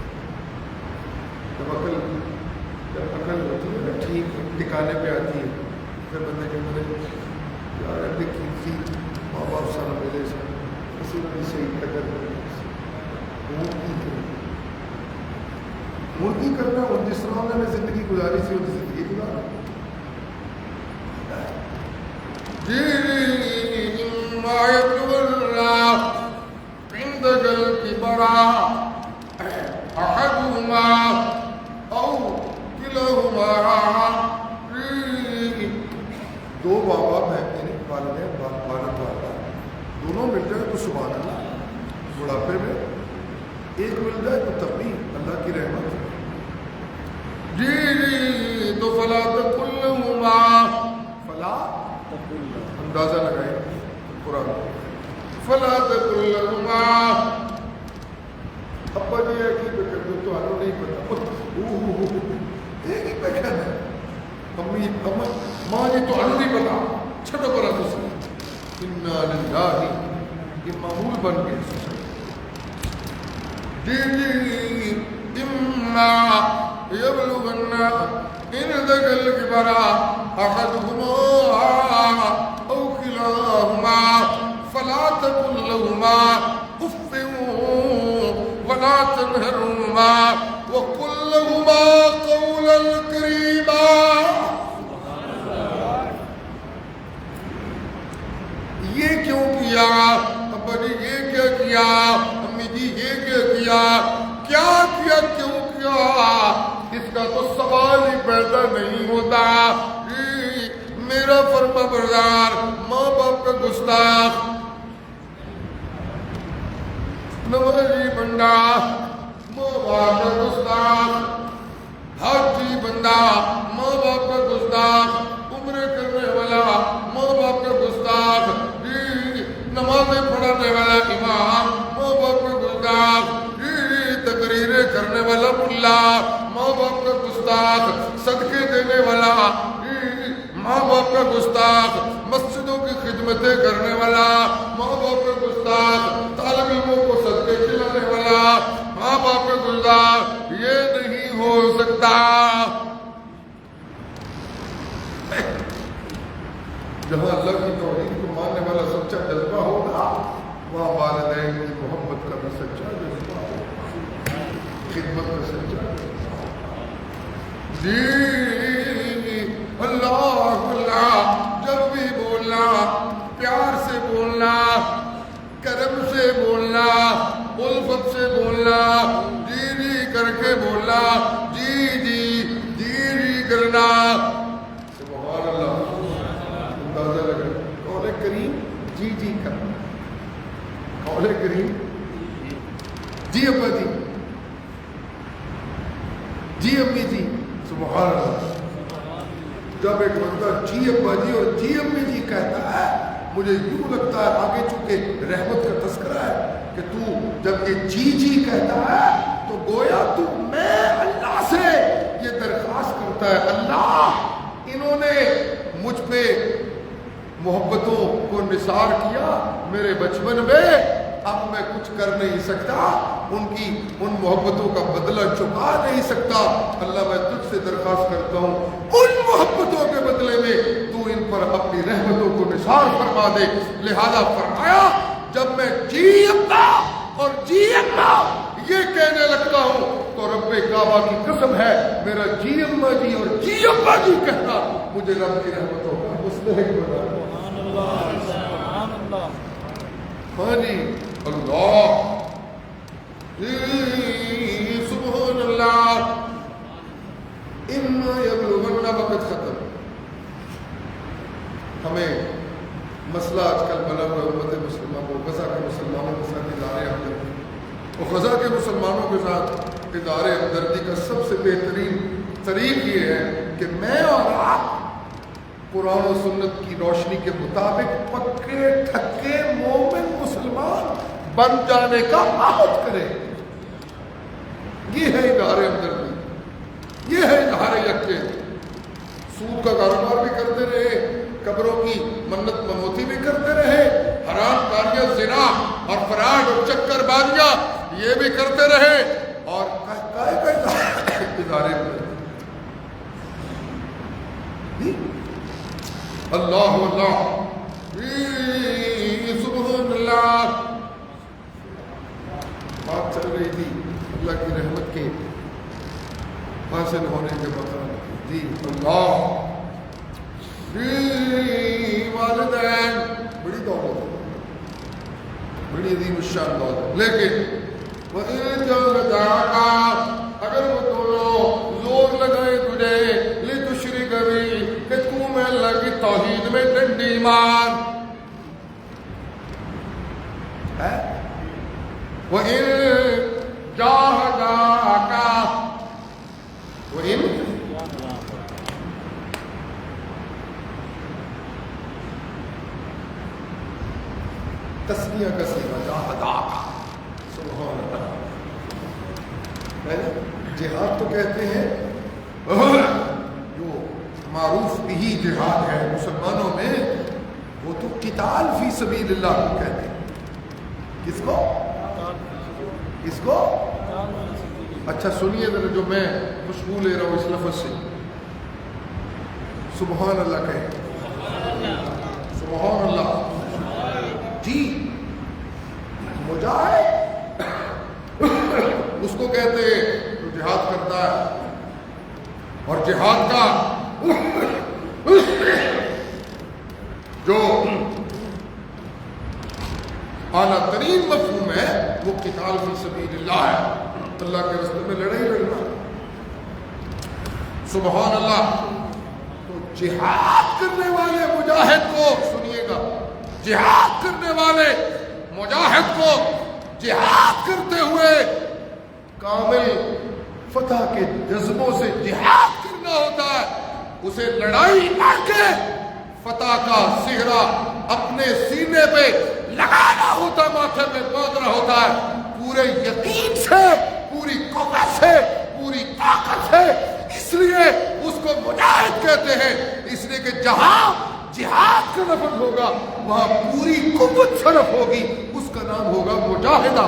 جب عقل ہوتی ہے نا ٹھیک ٹھکانے پہ آتی ہے، پھر بندے کے اندر یار ایڈی قیمتی ماں باپ سارا ملے سے کسی نے بھی صحیح قدر مرغی کرنا، اور جس طرح انہوں نے زندگی گزاری سی ان زندگی گزارا۔ إِمَّا يَبْلُغَنَّ عِندَكَ الْكِبَرَ أَحَدُهُمَا أَوْ كِلَاهُمَا، دو ماں باپ ہیں، یعنی والدین والد دونوں مل جائے تو سبحان اللہ، بڑھاپے میں ایک مل جائے تو تب بھی اللہ کی رحمت۔ جی تو فلا تقل لهما، فلا اندازہ لگائیں قرآن، فلا تقل لهما، ابا جی ہے کہ کر دو تو ہمیں نہیں پتا، ایک ہی بیٹھا ہے، امی ماں جی تو ہمیں نہیں پتا، چھٹو پر دوسرے، انا للہ، یہ معمول بن گئے۔ جی اما یبلغن عندك الكبر احدهما او كلاهما فلا تقل لهما اف ولا تنهرهما وقل لهما قولا كريما۔ یہ کیوں کیا ابا جی، یہ کیا کیا امی جی، یہ کیا کیا، کیا کیا، کیوں کیا، اس کا تو سوال ہی پیدا نہیں ہوتا۔ میرا فرما بردار، ماں باپ کا گستاخ، نمازی بندہ، ماں باپ کا گستاخ، حاجی بندہ، ماں باپ کا گستاخ، عمرے کرنے والا، ماں باپ کا گستاخ، گستاخ، مسجدوں کی خدمتیں کرنے والا، ماں باپ کا گستاخ، طالب علموں کو صدقے کھلانے والا، ماں باپ کا گستاخ، یہ نہیں ہو سکتا۔ جہاں اللہ کی توحید کو ماننے والا سچا جذبہ ہوگا، وہاں والدین کی محبت کا بھی سچا جذبہ ہوگا، خدمت کا سچا جذبہ ہوگا۔ جی اللہ اللہ، جب بھی بولنا پیار سے بولنا، کرم سے بولنا، الفت سے بولنا، جی جی کر کے بولنا، جی جی جی جی کرنا۔ سبحان اللہ، اندازہ لگا قول کریم جی جی کرنا، قول کریم جی ابا جی، جی امی جی، سبحان اللہ۔ جب ایک بندہ جی ابا جی اور جی امی جی کہتا ہے، مجھے یوں لگتا ہے آگے چونکہ رحمت کا تذکرہ ہے کہ تو جب یہ جی جی کہتا ہے تو گویا تو میں اللہ سے یہ درخواست کرتا ہے، اللہ انہوں نے مجھ پہ محبتوں کو نثار کیا میرے بچپن میں، اب میں کچھ کر نہیں سکتا، ان محبتوں کا بدلہ چکا نہیں سکتا، اللہ میں تجھ سے درخواست کرتا ہوں ان محبتوں کے بدلے میں تو ان پر اپنی رحمتوں کو نثار فرما دے۔ لہذا فرمایا جب میں جی ابا اور جی اما یہ کہنے لگتا ہوں تو رب کعبہ کی قسم ہے میرا جی اما جی اور جی ابا جی کہنا مجھے رب کی رحمتوں کا مستحق بنا۔ ہاں جی اللہ، سبحان اللہ۔ اما یبلغن، وقت ختم۔ ہمیں مسئلہ آج کل بنا ہوا امت مسلمہ کو، غزہ کے مسلمانوں کے ساتھ ادارے ہمدردی، اور غزہ کے مسلمانوں کے ساتھ ادارے ہمدردی کا سب سے بہترین طریق یہ ہے کہ میں اور آپ قرآن و سنت کی روشنی کے مطابق پکے ٹھکے مومن مسلمان بن جانے کا عہد کریں۔ یہ ہے اظہار ہمدردی، یہ ہے اظہار یکجہتی۔ سود کا کاروبار بھی کرتے رہے، قبروں کی منت منوتی بھی کرتے رہے، حرام کاریاں زنا اور فراڈ اور چکر بازیاں یہ بھی کرتے رہے، اور اظہار ہمدردی۔ اللہ اللہ، سبحان اللہ۔ بات چل رہی تھی اللہ کی رحمت کے حاصل ہونے کے مطابق، جی اللہ، والدین بڑی دولت ہے، بڑی عظیم الشان دولت، لیکن وَإِن جَاهَدَاكَ، اگر وہ دونوں زور لگائے تجھے لِتُشْرِكَ بِي، کہ تو میں اللہ کی توحید میں ڈنڈی مار، وَإِن جَاهَدَاكَ، وَإِن تسمیہ کا صیغہ جاہداک، سبحان اللہ۔ جہاد تو کہتے ہیں جو معروف بھی جہاد ہے مسلمانوں میں، وہ تو قتال فی سبیل اللہ کو کہتے ہیں۔ کس کو؟ کس کو؟ اچھا سنیے ذرا، جو میں خوشبو لے رہا ہوں اس لفظ سے، سبحان اللہ کہیں، سبحان اللہ۔ جی مجاہد اس کو کہتے ہیں جو جہاد کرتا ہے، اور جہاد کا جو اعلیٰ ترین مفہوم ہے وہ قتال فی سبیل اللہ ہے، اللہ کے راستے میں لڑائی لڑنا، سبحان اللہ۔ تو جہاد کرنے والے مجاہد کو سنیے گا، جہاد کرنے والے مجاہد کو جہاد کرتے ہوئے کامل فتح کے جذبوں سے جہاد کرنا ہوتا ہے، اسے لڑائی لڑ کے فتح کا سہرا اپنے سینے پہ لگانا ہوتا ہے، ماتھے پہ باندھنا ہوتا ہے، پورے یقین سے، پوری قوت سے، پوری طاقت سے۔ اس لیے اس کو مجاہد کہتے ہیں، اس لیے کہ جہاں جہاد کا لفظ ہوگا وہاں پوری قوت صرف ہوگی، اس کا نام ہوگا مجاہدہ۔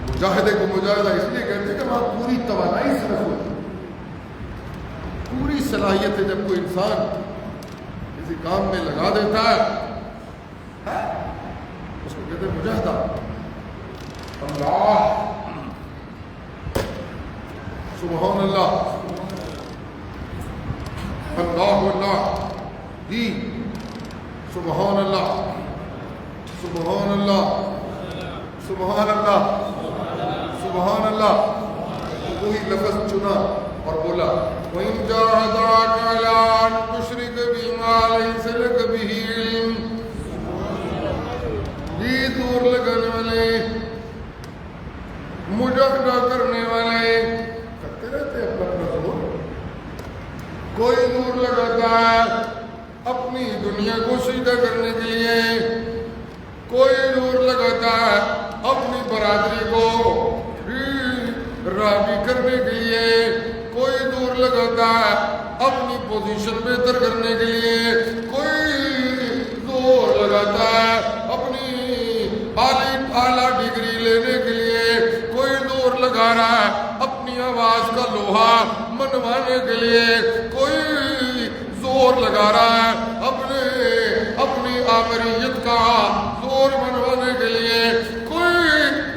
مجاہدے کو مجاہدہ اس لیے کہتے ہیں کہ وہاں پوری توانائی صرف ہوتی ہے، پوری صلاحیت ہے۔ جب کوئی انسان کسی کام میں لگا دیتا ہے اس کو کہتے ہیں مجاہدہ۔ اللہ سبحان اللہ، اللہ اللہ جی، سبحان اللہ، سبحان اللہ، سبحان اللہ، سبحان اللہ۔ وہی لفظ چنا اور بولا وَإِن جَاهَدَاكَ عَلَىٰ أَن تُشْرِكَ بِي مَا لَيْسَ لَكَ بِهِ عِلْمٌ۔ جی زور لگانے والے، مجاہدہ کرنے والے کرتے رہتے اپنا اپنا زور۔ کوئی زور لگاتا ہے اپنی دنیا کو سیدھا کرنے کے لیے، کوئی زور لگاتا ہے اپنی برادری کو راضی کرنے کے لیے، کوئی زور لگاتا ہے اپنی پوزیشن بہتر کرنے کے لیے، کوئی زور لگاتا ہے اپنی اعلیٰ ڈگری لینے کے لیے، کوئی زور لگا رہا ہے اپنی آواز کا لوہا منوانے کے لیے، کوئی زور لگا رہا ہے اپنی آمریت کا زور منوانے کے لیے، کوئی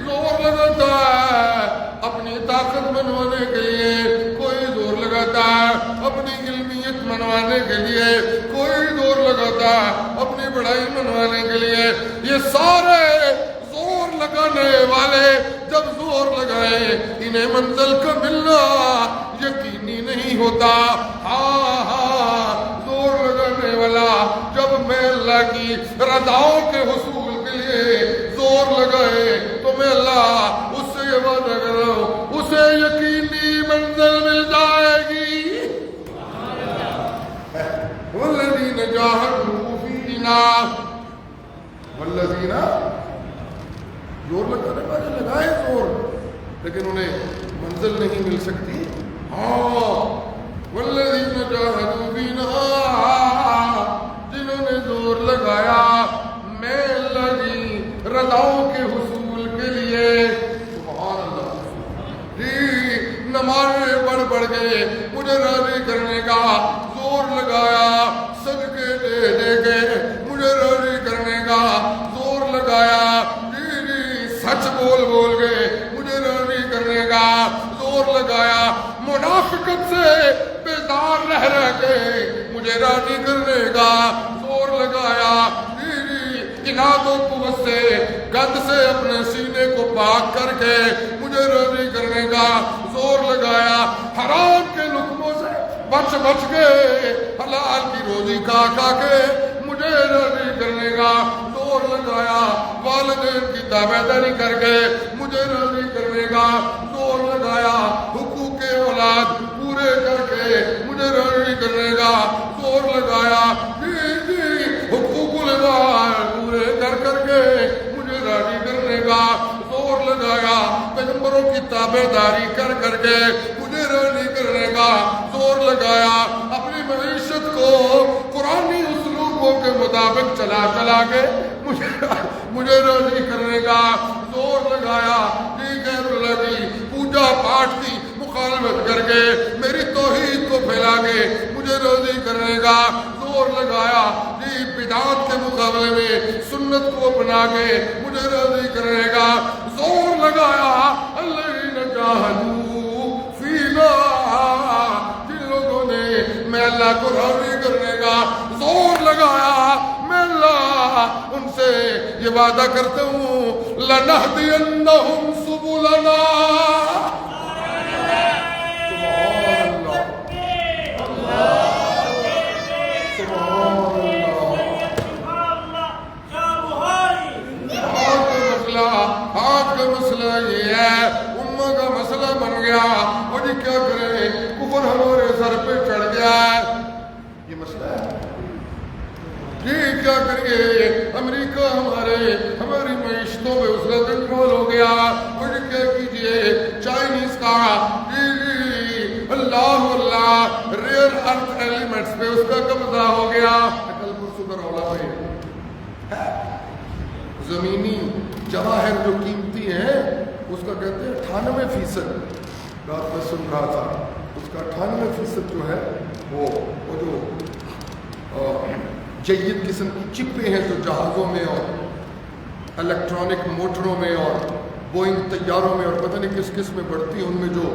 زور لگاتا ہے اپنی طاقت منوانے کے لیے، کوئی زور لگاتا ہے اپنی علمیت منوانے کے لیے، کوئی زور لگاتا ہے اپنی بڑائی منوانے کے لیے۔ یہ سارے زور لگانے والے جب زور لگائے انہیں منزل کا ملنا یقینی نہیں ہوتا۔ زور لگانے والا جب میں اللہ کی رضاؤں کے حصول کے لیے زور لگائے تو میں اللہ اس سے یہ وعدہ کر رہا ہوں اسے یقینی منزل مل جائے گی۔ والذین جاہدوا فینا، والذین زور لگانے والے لگائے زور لیکن انہیں منزل نہیں مل سکتی۔ والذین جاہدوا فینا، جنہوں نے زور لگایا میں اللہ کی رضاؤں کے حصول کے لیے، سبحان اللہ جی، نمازیں پڑھ کے مجھے راضی کرنے کا زور لگایا، صدقے دے کے مجھے راضی کرنے کا زور لگایا، سچ بول کے مجھے راضی کرنے کا زور لگایا، منافقت سے بیدار رہ کے مجھے راضی کرنے کا زور لگایا، اناد و قوت سے گد سے اپنے سینے کو پاک کر کے مجھے راضی کرنے کا زور لگایا، حرام کے لقموں سے بچ کے حلال کی روزی کھا کے مجھے راضی کرنے کا زور لگایا، والدین کی تابعداری کر کے مجھے راضی کرنے کا زور لگایا، حقوق اولاد پورے کر کے مجھے راضی کرنے کا زور لگایا، حقوق العباد پورے کر کے مجھے راضی کرنے کا زور لگایا، پیغمبروں کی تابعداری کر کے مجھے راضی کرنے کا زور لگایا، اپنی معیشت کو قرآنی اسلوبوں کے مطابق چلا کے مجھے راضی کرنے کا زور لگایا، غیر اللہ کی پوجا پاٹ کی مخالفت کر کے میری توحید کو پھیلا کے مجھے راضی کرنے کا زور لگایا، بدعات کے مقابلے میں سنت کو اپنا کے مجھے راضی کرنے کا زور لگایا، الذین جاہدوا فینا، جن لوگوں نے میں اللہ کو راضی کرنے کا زور لگایا، میں اللہ ان سے یہ وعدہ کرتا ہوں لنہدینہم سبلنا۔ آج کا مسئلہ یہ ہے، امہ کا مسئلہ بن گیا، اور یہ کیا کریں، کفر ہمارے سر پہ چڑھ گیا ہے، یہ مسئلہ ہے، یہ کیا کریے، امریکہ ہماری معیشتوں میں اس کا کنٹرول ہو گیا، اور یہ کیا کیجئے، چائنیز کا اللہ ریئر ارتھ ایلیمنٹس پہ اس کا قبضہ ہو گیا. کل پرسوں کا رولا پہ زمینی جواہر جو قیمتی ہیں اس کا کہتے ہیں 98%. رات میں سن رہا تھا اس کا 98% جو ہے وہ جو جید قسم کی چپیں ہیں جو جہازوں میں اور الیکٹرانک موٹروں میں اور بوئنگ طیاروں میں اور پتہ نہیں کس کس میں بڑھتی ہیں، ان میں جو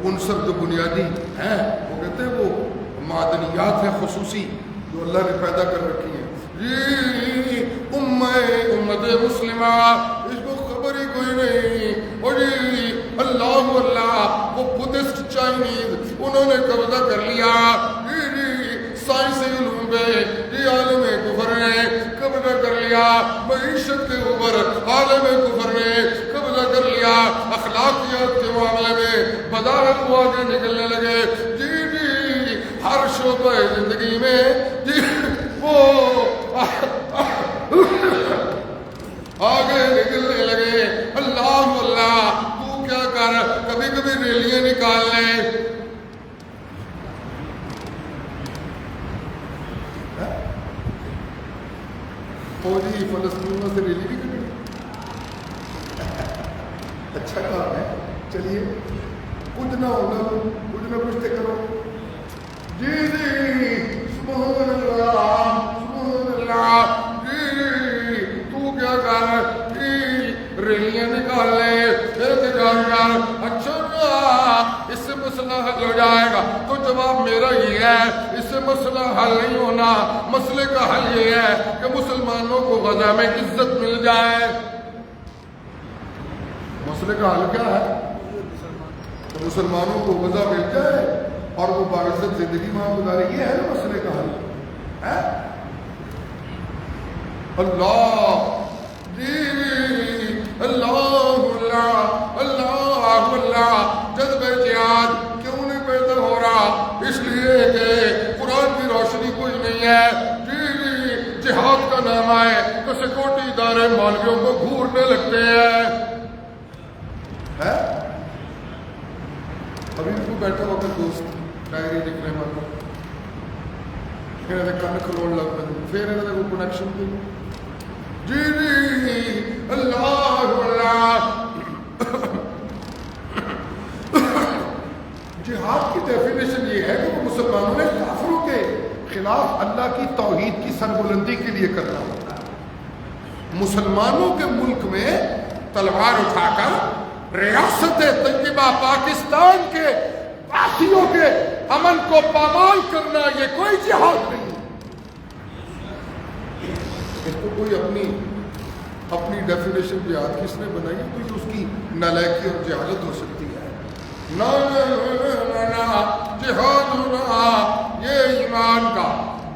عنصر جو بنیادی ہیں وہ کہتے ہیں وہ معدنیات ہیں خصوصی جو اللہ نے پیدا کر رکھی ہیں. جی امت مسلمہ اس کو خبر ہی کوئی نہیں. اور جی اللہ اللہ وہ بدھسٹ چائنیز انہوں نے قبضہ کر لیا. سائنسی علوم پہ یہ عالم کفر نے قبضہ کر لیا. معیشت کے اوپر عالم کفر نے قبضہ کر لیا. اخلاقیات کے معاملے میں بداحت ہوا کے نکلنے لگے. جی ہر شعبہ زندگی میں جی وہ آگے نکلنے لگے. اللہ اللہ تو کیا کر کبھی کبھی ریلیاں نکال لے. فوجی فلسطینیوں سے ریلی بھی کریں. اچھا کام ہے. چلیے کچھ نہ ہونا کچھ نہ کچھ تو کرو. جی جی سبحان اللہ سبحان اللہ. جی تو کیا کر ریلیاں نکال لے احتجاج کر. اچھا اس سے مسئلہ حل ہو جائے گا تو جواب میرا ہی ہے اس سے مسئلہ حل نہیں ہونا. مسئلے کا حل یہ ہے کہ مسلمانوں کو غزہ میں عزت مل جائے. مسئلے کا حل کیا ہے؟ کہ مسلمانوں کو غزہ مل جائے اور وہ باعزت زندگی وہاں گزارے. یہ ہے نا مسئلے کا حل. اللہ جی اللہ اللہ اللہ اللہ. جذبہ جہاد کیوں نہیں پیدا ہو رہا؟ اس لیے کہ قرآن کی روشنی کوئی نہیں ہے. جی جہاد کا نام آئے تو سیکورٹی ادارے مولویوں کو گھورنے لگتے ہیں. ابھی کو بیٹھا ہو کر دوست ڈائری لکھنے والا پھر کن کھلوڑ لگ پہ پھر وہ کنیکشن دے. جی جی اللہ اللہ. جہاد کی ڈیفینیشن یہ ہے کہ وہ مسلمانوں نے کافروں کے خلاف اللہ کی توحید کی سربلندی کے لیے کرنا ہوتا ہے. مسلمانوں کے ملک میں تلوار اٹھا کر ریاست طیبہ پاکستان کے واقعوں کے امن کو پامال کرنا یہ کوئی جہاد نہیں. اس کو کوئی اپنی ڈیفینیشن جہاد کس نے بنائی ہے تو اس کی نالائکی اور جہالت ہو سکتی ہے. نا جہاد ہونا یہ ایمان کا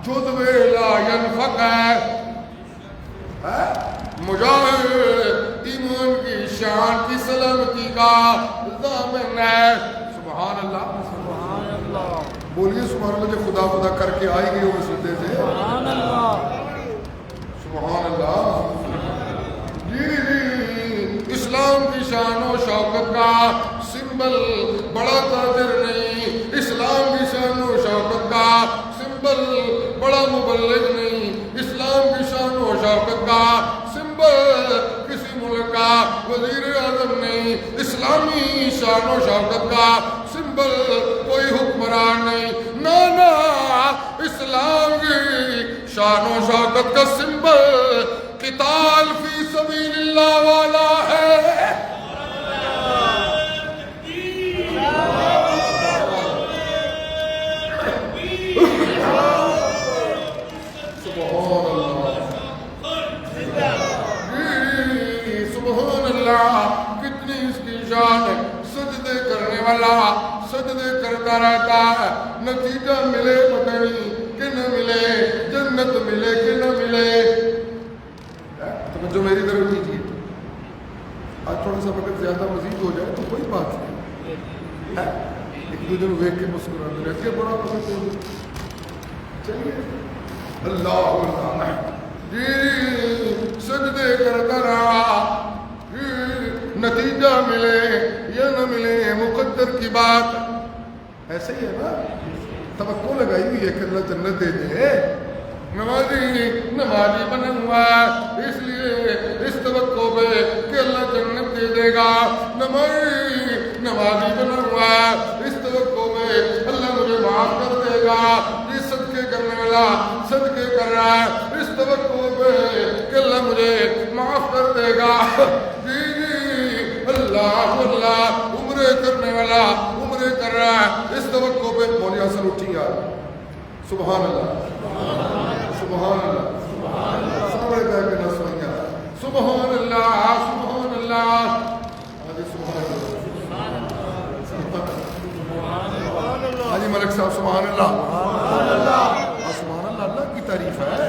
جزو لا ينفق ہے. مجاہد ایمان کی شان کی سلامتی کا ضامن ہے. سبحان اللہ سبحان اللہ. بولیے سبحان اللہ. جو خدا خدا کر کے آئی گئی وہ سدے سے سبحان اللہ سبحان اللہ. جی جی اسلام کی شان و شوکت کا سمبل بڑا تاجر نہیں. اسلام کی شان و شوکت کا سمبل بڑا مبلغ نہیں. اسلام کی شان و شوکت کا سمبل کسی ملک کا وزیر اعظم نہیں. اسلامی شان و شوکت کا سمبل کوئی حکمران نہیں. نا اسلام کی شان و شوکت کا سمبل قتال فی سبیل اللہ والا ہے. سبحان اللہ کتنی اس کی شان ہے. سجدے کرنے والا سجدے کرتا رہتا ہے. نتیجہ ملے پتہ نہیں کہ نہ ملے. جنت ملے کہ نہ ملے. توجہ میری طرف کیجیے. آج تھوڑا سا وقت زیادہ مزید ہو جائے تو کوئی بات نہیں. ایک دوسرے کو دیکھ کے مسکراتے رہتے بڑا وقت ہو جائے. چلیے اللہ اللہ. جی سجدے کرتا رہا. نتیجہ ملے یا نہ ملے مقدر کی بات. ایسے ہی ہے نا. توقع لگائیے بھی ہے کہ اللہ جنت دے دے. نمازی بنا ہوا اس لیے اس توقع پہ کہ اللہ جنت دے دے گا. نمازی بنا ہوا اس توقع میں اللہ مجھے معاف کر دے گا. یہ صدقے کرنے والا صدقے کر رہا ہے اس توقع پہ کہ اللہ مجھے معاف کر دے گا. جی اللہ اللہ عمرے کرنے والا عمرے کر رہا ہے اس توقع پہ. مولوی حسن اٹھی یار. سبحان اللہ سبحان اللہ سامنے کہہ کے نہ سنیا. سبحان اللہ سبحان اللہ سبحان اللہ. حاجی ملک صاحب سبحان اللہ سبحان اللہ. اللہ کی تعریف ہے.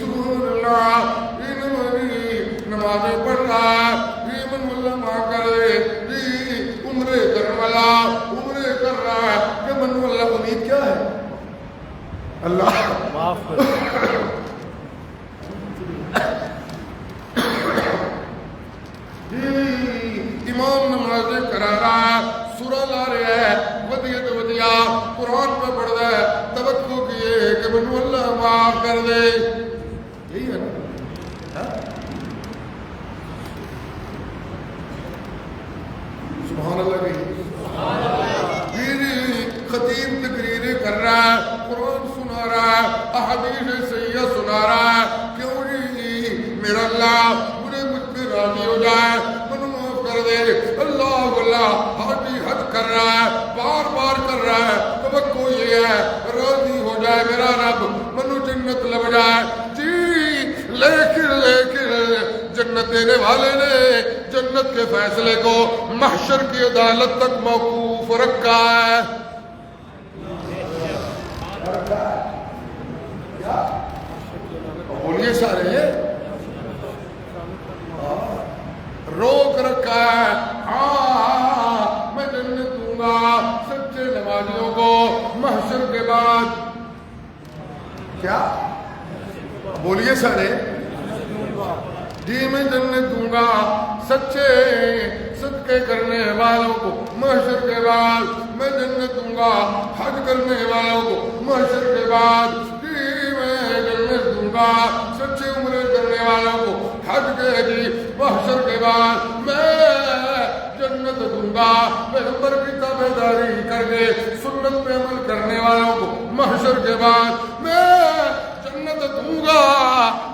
سبحان اللہ. نمازیں پڑھ رہا ہے من اللہ ماں کرے عمرے کرنے والا عمرے کر رہا ہے کہ من اللہ. امید کیا ہے؟ اللہ معاف کر. امام نمازیں کرا رہا ہے سورہ لا رہا ہے ودیا قرآن پہ پڑھ رہا ہے توقع کیے کہ منو اللہ معاف کر دے. یہی ہے نا. سبحان اللہ کی. خطیب تقریریں کر رہا ہے قرآن سنا رہا ہے احادیث صحیحہ سنا رہا ہے. کیوں نہیں میرا اللہ مجھے مجھ پہ راضی ہو جائے منو معاف کر دے. اللہ اللہ حاجی حج کر رہا ہے بار بار کر رہا ہے توقع یہ ہے راضی ہو جائے میرا رب منو جنت لگ جائے. جی لیکن جنت دینے والے نے جنت کے فیصلے کو محشر کی عدالت تک موقوف رکھا ہے. بولیے سارے روک رکھا ہے. ہاں میں جنت دوں گا سچے نمازیوں کو محشر کے بعد. کیا بولیے سارے. جی میں جنت دوں گا سچے صدقے کرنے والوں کو محشر کے بعد. میں جنت دوں گا حج کرنے والوں کو محشر کے بعد. جی میں جنت دوں گا سچے عمرے کرنے والوں کو حج کے جی محشر کے بعد. میں جنت دوں گا پیغمبر کی تابعداری کر کے سنت پہ عمل کرنے والوں کو محشر کے بعد. میں جنت دوں گا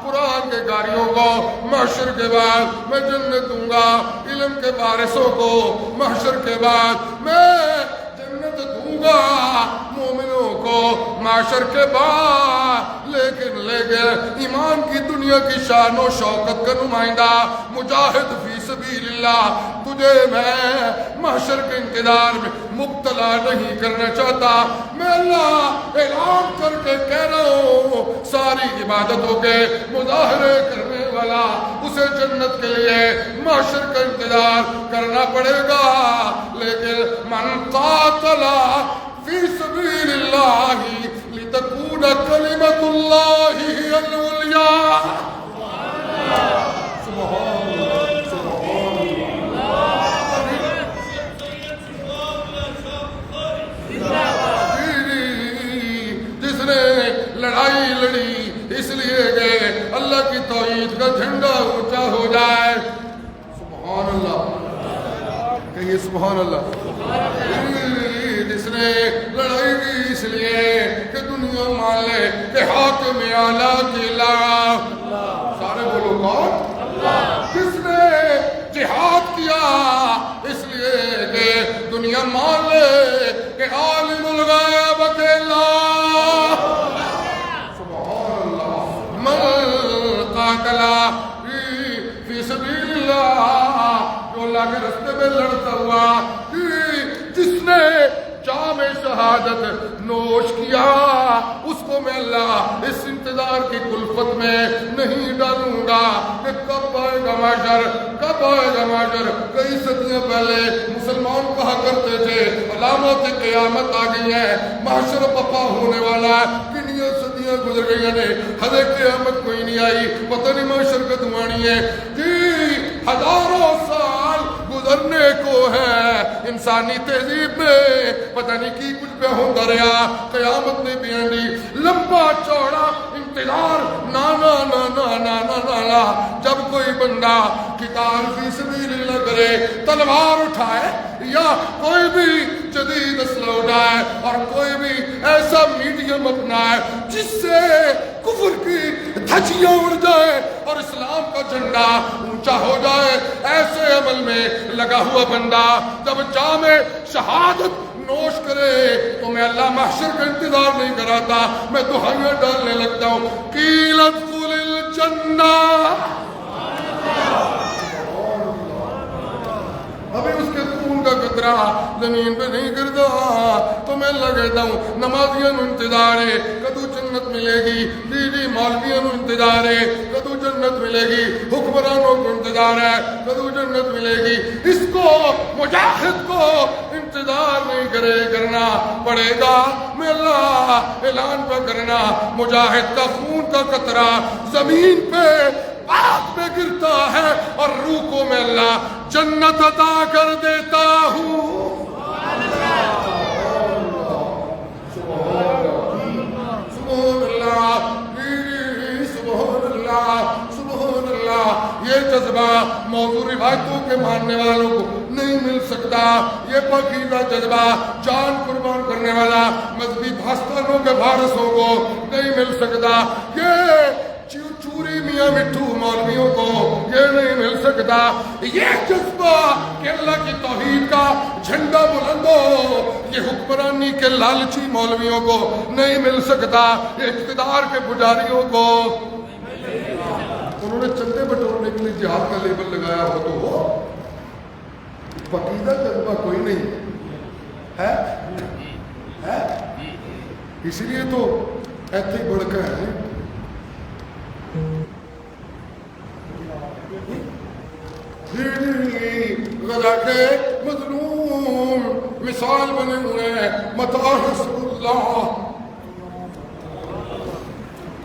قرآن کے قاریوں کو محشر کے بعد. میں جنت دوں گا علم کے وارثوں کو محشر کے بعد. میں جنت دوں گا مومنوں کو محشر کے بعد. لیکن ایمان کی دنیا کی شان و شوکت کا نمائندہ مجاہد فی سبیل اللہ تجھے میں محشر کے انتظار میں مبتلا نہیں کرنا چاہتا. میں اللہ اعلان کر کے کہہ رہا ہوں ساری عبادتوں کے مظاہرے کرنے والا اسے جنت کے لیے محشر کا انتظار کرنا پڑے گا. لیکن من قاتل فی سبیل اللہ لتکون کلمۃ اللہ ہی العلیٰ. سبحان اللہ سبحان اللہ. جس نے لڑائی لڑی اس لیے کہ اللہ کی توحید کا جھنڈا اونچا ہو جائے. سبحان اللہ کہیے سبحان اللہ. جس نے لڑائی کی اس لیے کہ دنیا مان لے کہ حاکم اعلیٰ کی لا. سارے بولو کون؟ جس نے جہاد کیا اس لیے کہ دنیا مان لے کہ عالم الغیب اکیلا. سبحان اللہ. من قاتل فی سبیل اللہ جو اللہ کے راستے میں لڑتا ہوا. جس نے جام شہادت نوش کیا اس کو میں اللہ اس انتظار کی کلفت میں نہیں ڈالوں گا کہ کب آئے گا محشر کب آئے گا محشر. کئی صدیاں پہلے مسلمان کہا کرتے تھے علامات قیامت آ گئی ہیں محشر پپا ہونے والا ہے. کنیاں صدیاں گزر گئی ہیں حضرت قیامت کوئی نہیں آئی. پتہ نہیں محشر کا دعانی ہے. جی ہزاروں سال گزرنے کو ہے انسانی تہذیب میں پتہ نہیں کی کچھ پہ ہوتا رہا قیامت نے بھی آنی لمبا چوڑا انتظار نانا نانا نانا نانا جب کوئی بندہ قتال فی سبیل اللہ کرے تلوار اٹھائے یا کوئی بھی جدید اسلحہ اٹھائے اور کوئی بھی ایسا میڈیم اپنائے جس سے کفر کی دھجیاں اڑ جائے اور اسلام کا جھنڈا اونچا ہو جائے ایسے عمل میں لگا ہوا بندہ جب جام شہادت نوش کرے تو میں اللہ محشر کا انتظار نہیں کراتا میں دہائیاں ڈالنے لگتا ہوں قیل ادخل الجنہ ابھی اس کے خون کا قطرہ زمین پہ نہیں گردا تو میں لگتا ہوں نمازیاں نو انتظار ہے کدو جنت ملے گی جی مولویاں نو انتظار ہے کدو جنت ملے گی حکمرانوں کو انتظار ہے کدو جنت ملے گی اس کو مجاہد کو انتظار نہیں کرنا پڑے گا میں اللہ اعلان پہ کرنا مجاہد کا خون کا قطرہ زمین پہ آگ میں گرتا ہے اور روح کو میں اللہ جنت عطا کر دیتا ہوں سبحان اللہ سبحان اللہ سبحان اللہ یہ جذبہ موضوع روایتوں کے ماننے والوں کو نہیں مل سکتا یہ پاکیزہ جذبہ جان قربان کرنے والا مذہبی داستانوں کے وارثوں کو نہیں مل سکتا یہ چوری میاں مٹھو مولویوں کو یہ نہیں مل سکتا یہ جذبہ کہ اللہ کی توحید کا جھنڈا بلند ہو یہ حکمرانی کے لالچی مولویوں کو نہیں مل سکتا یہ اقتدار کے پجاریوں کو انہوں نے چندے بٹورنے کے لیے جہاد کا لیبل لگایا ہو تو وہ پاکیزہ جذبہ کوئی نہیں ہے اسی لیے تو ایتھے ہی بڑھ کر ہے غزہ کے مظلوم مثال بنے ہوئے ہیں مطاع رسول اللہ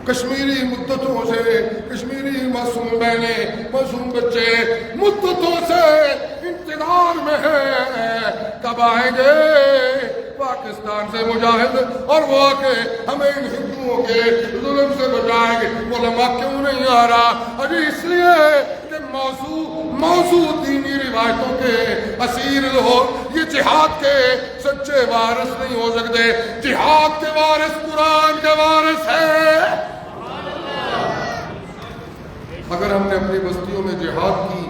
کشمیری مدتوں سے کشمیری معصوم بہنیں معصوم بچے مدتوں سے انتظار میں ہیں کب آئیں گے پاکستان سے مجاہد اور وہ آ کے ہمیں ان ہندوؤں کے ظلم سے بچائیں گے علماء کیوں نہیں آ رہا ابھی اس لیے کہ موضوع دینی روایتوں کے اسیر لوگ یہ جہاد کے سچے وارث نہیں ہو سکتے جہاد کے وارث قرآن کے وارث ہیں اگر ہم نے اپنی بستیوں میں جہاد کی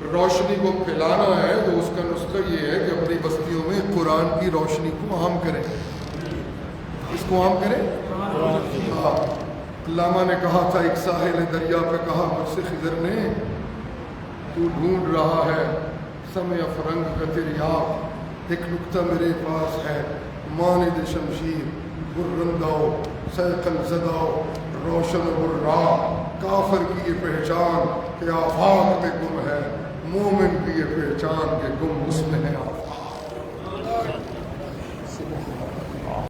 روشنی کو پھیلانا ہے تو اس کا نسخہ یہ ہے کہ اپنی بستیوں میں قرآن کی روشنی کو عام کریں اس کو عام کریں علامہ نے کہا تھا ایک ساحل دریا پہ کہا مجھ سے خضر نے تو ڈھونڈ رہا ہے سمع فرنگ کا تریاب ایک نکتہ میرے پاس ہے ماند شمشیر برنداؤ سیقل زداؤ روشن برا کافر کی یہ پہچان کہ آفاق میں گم ہے مومن کی یہ پہچان کہ گم اس میں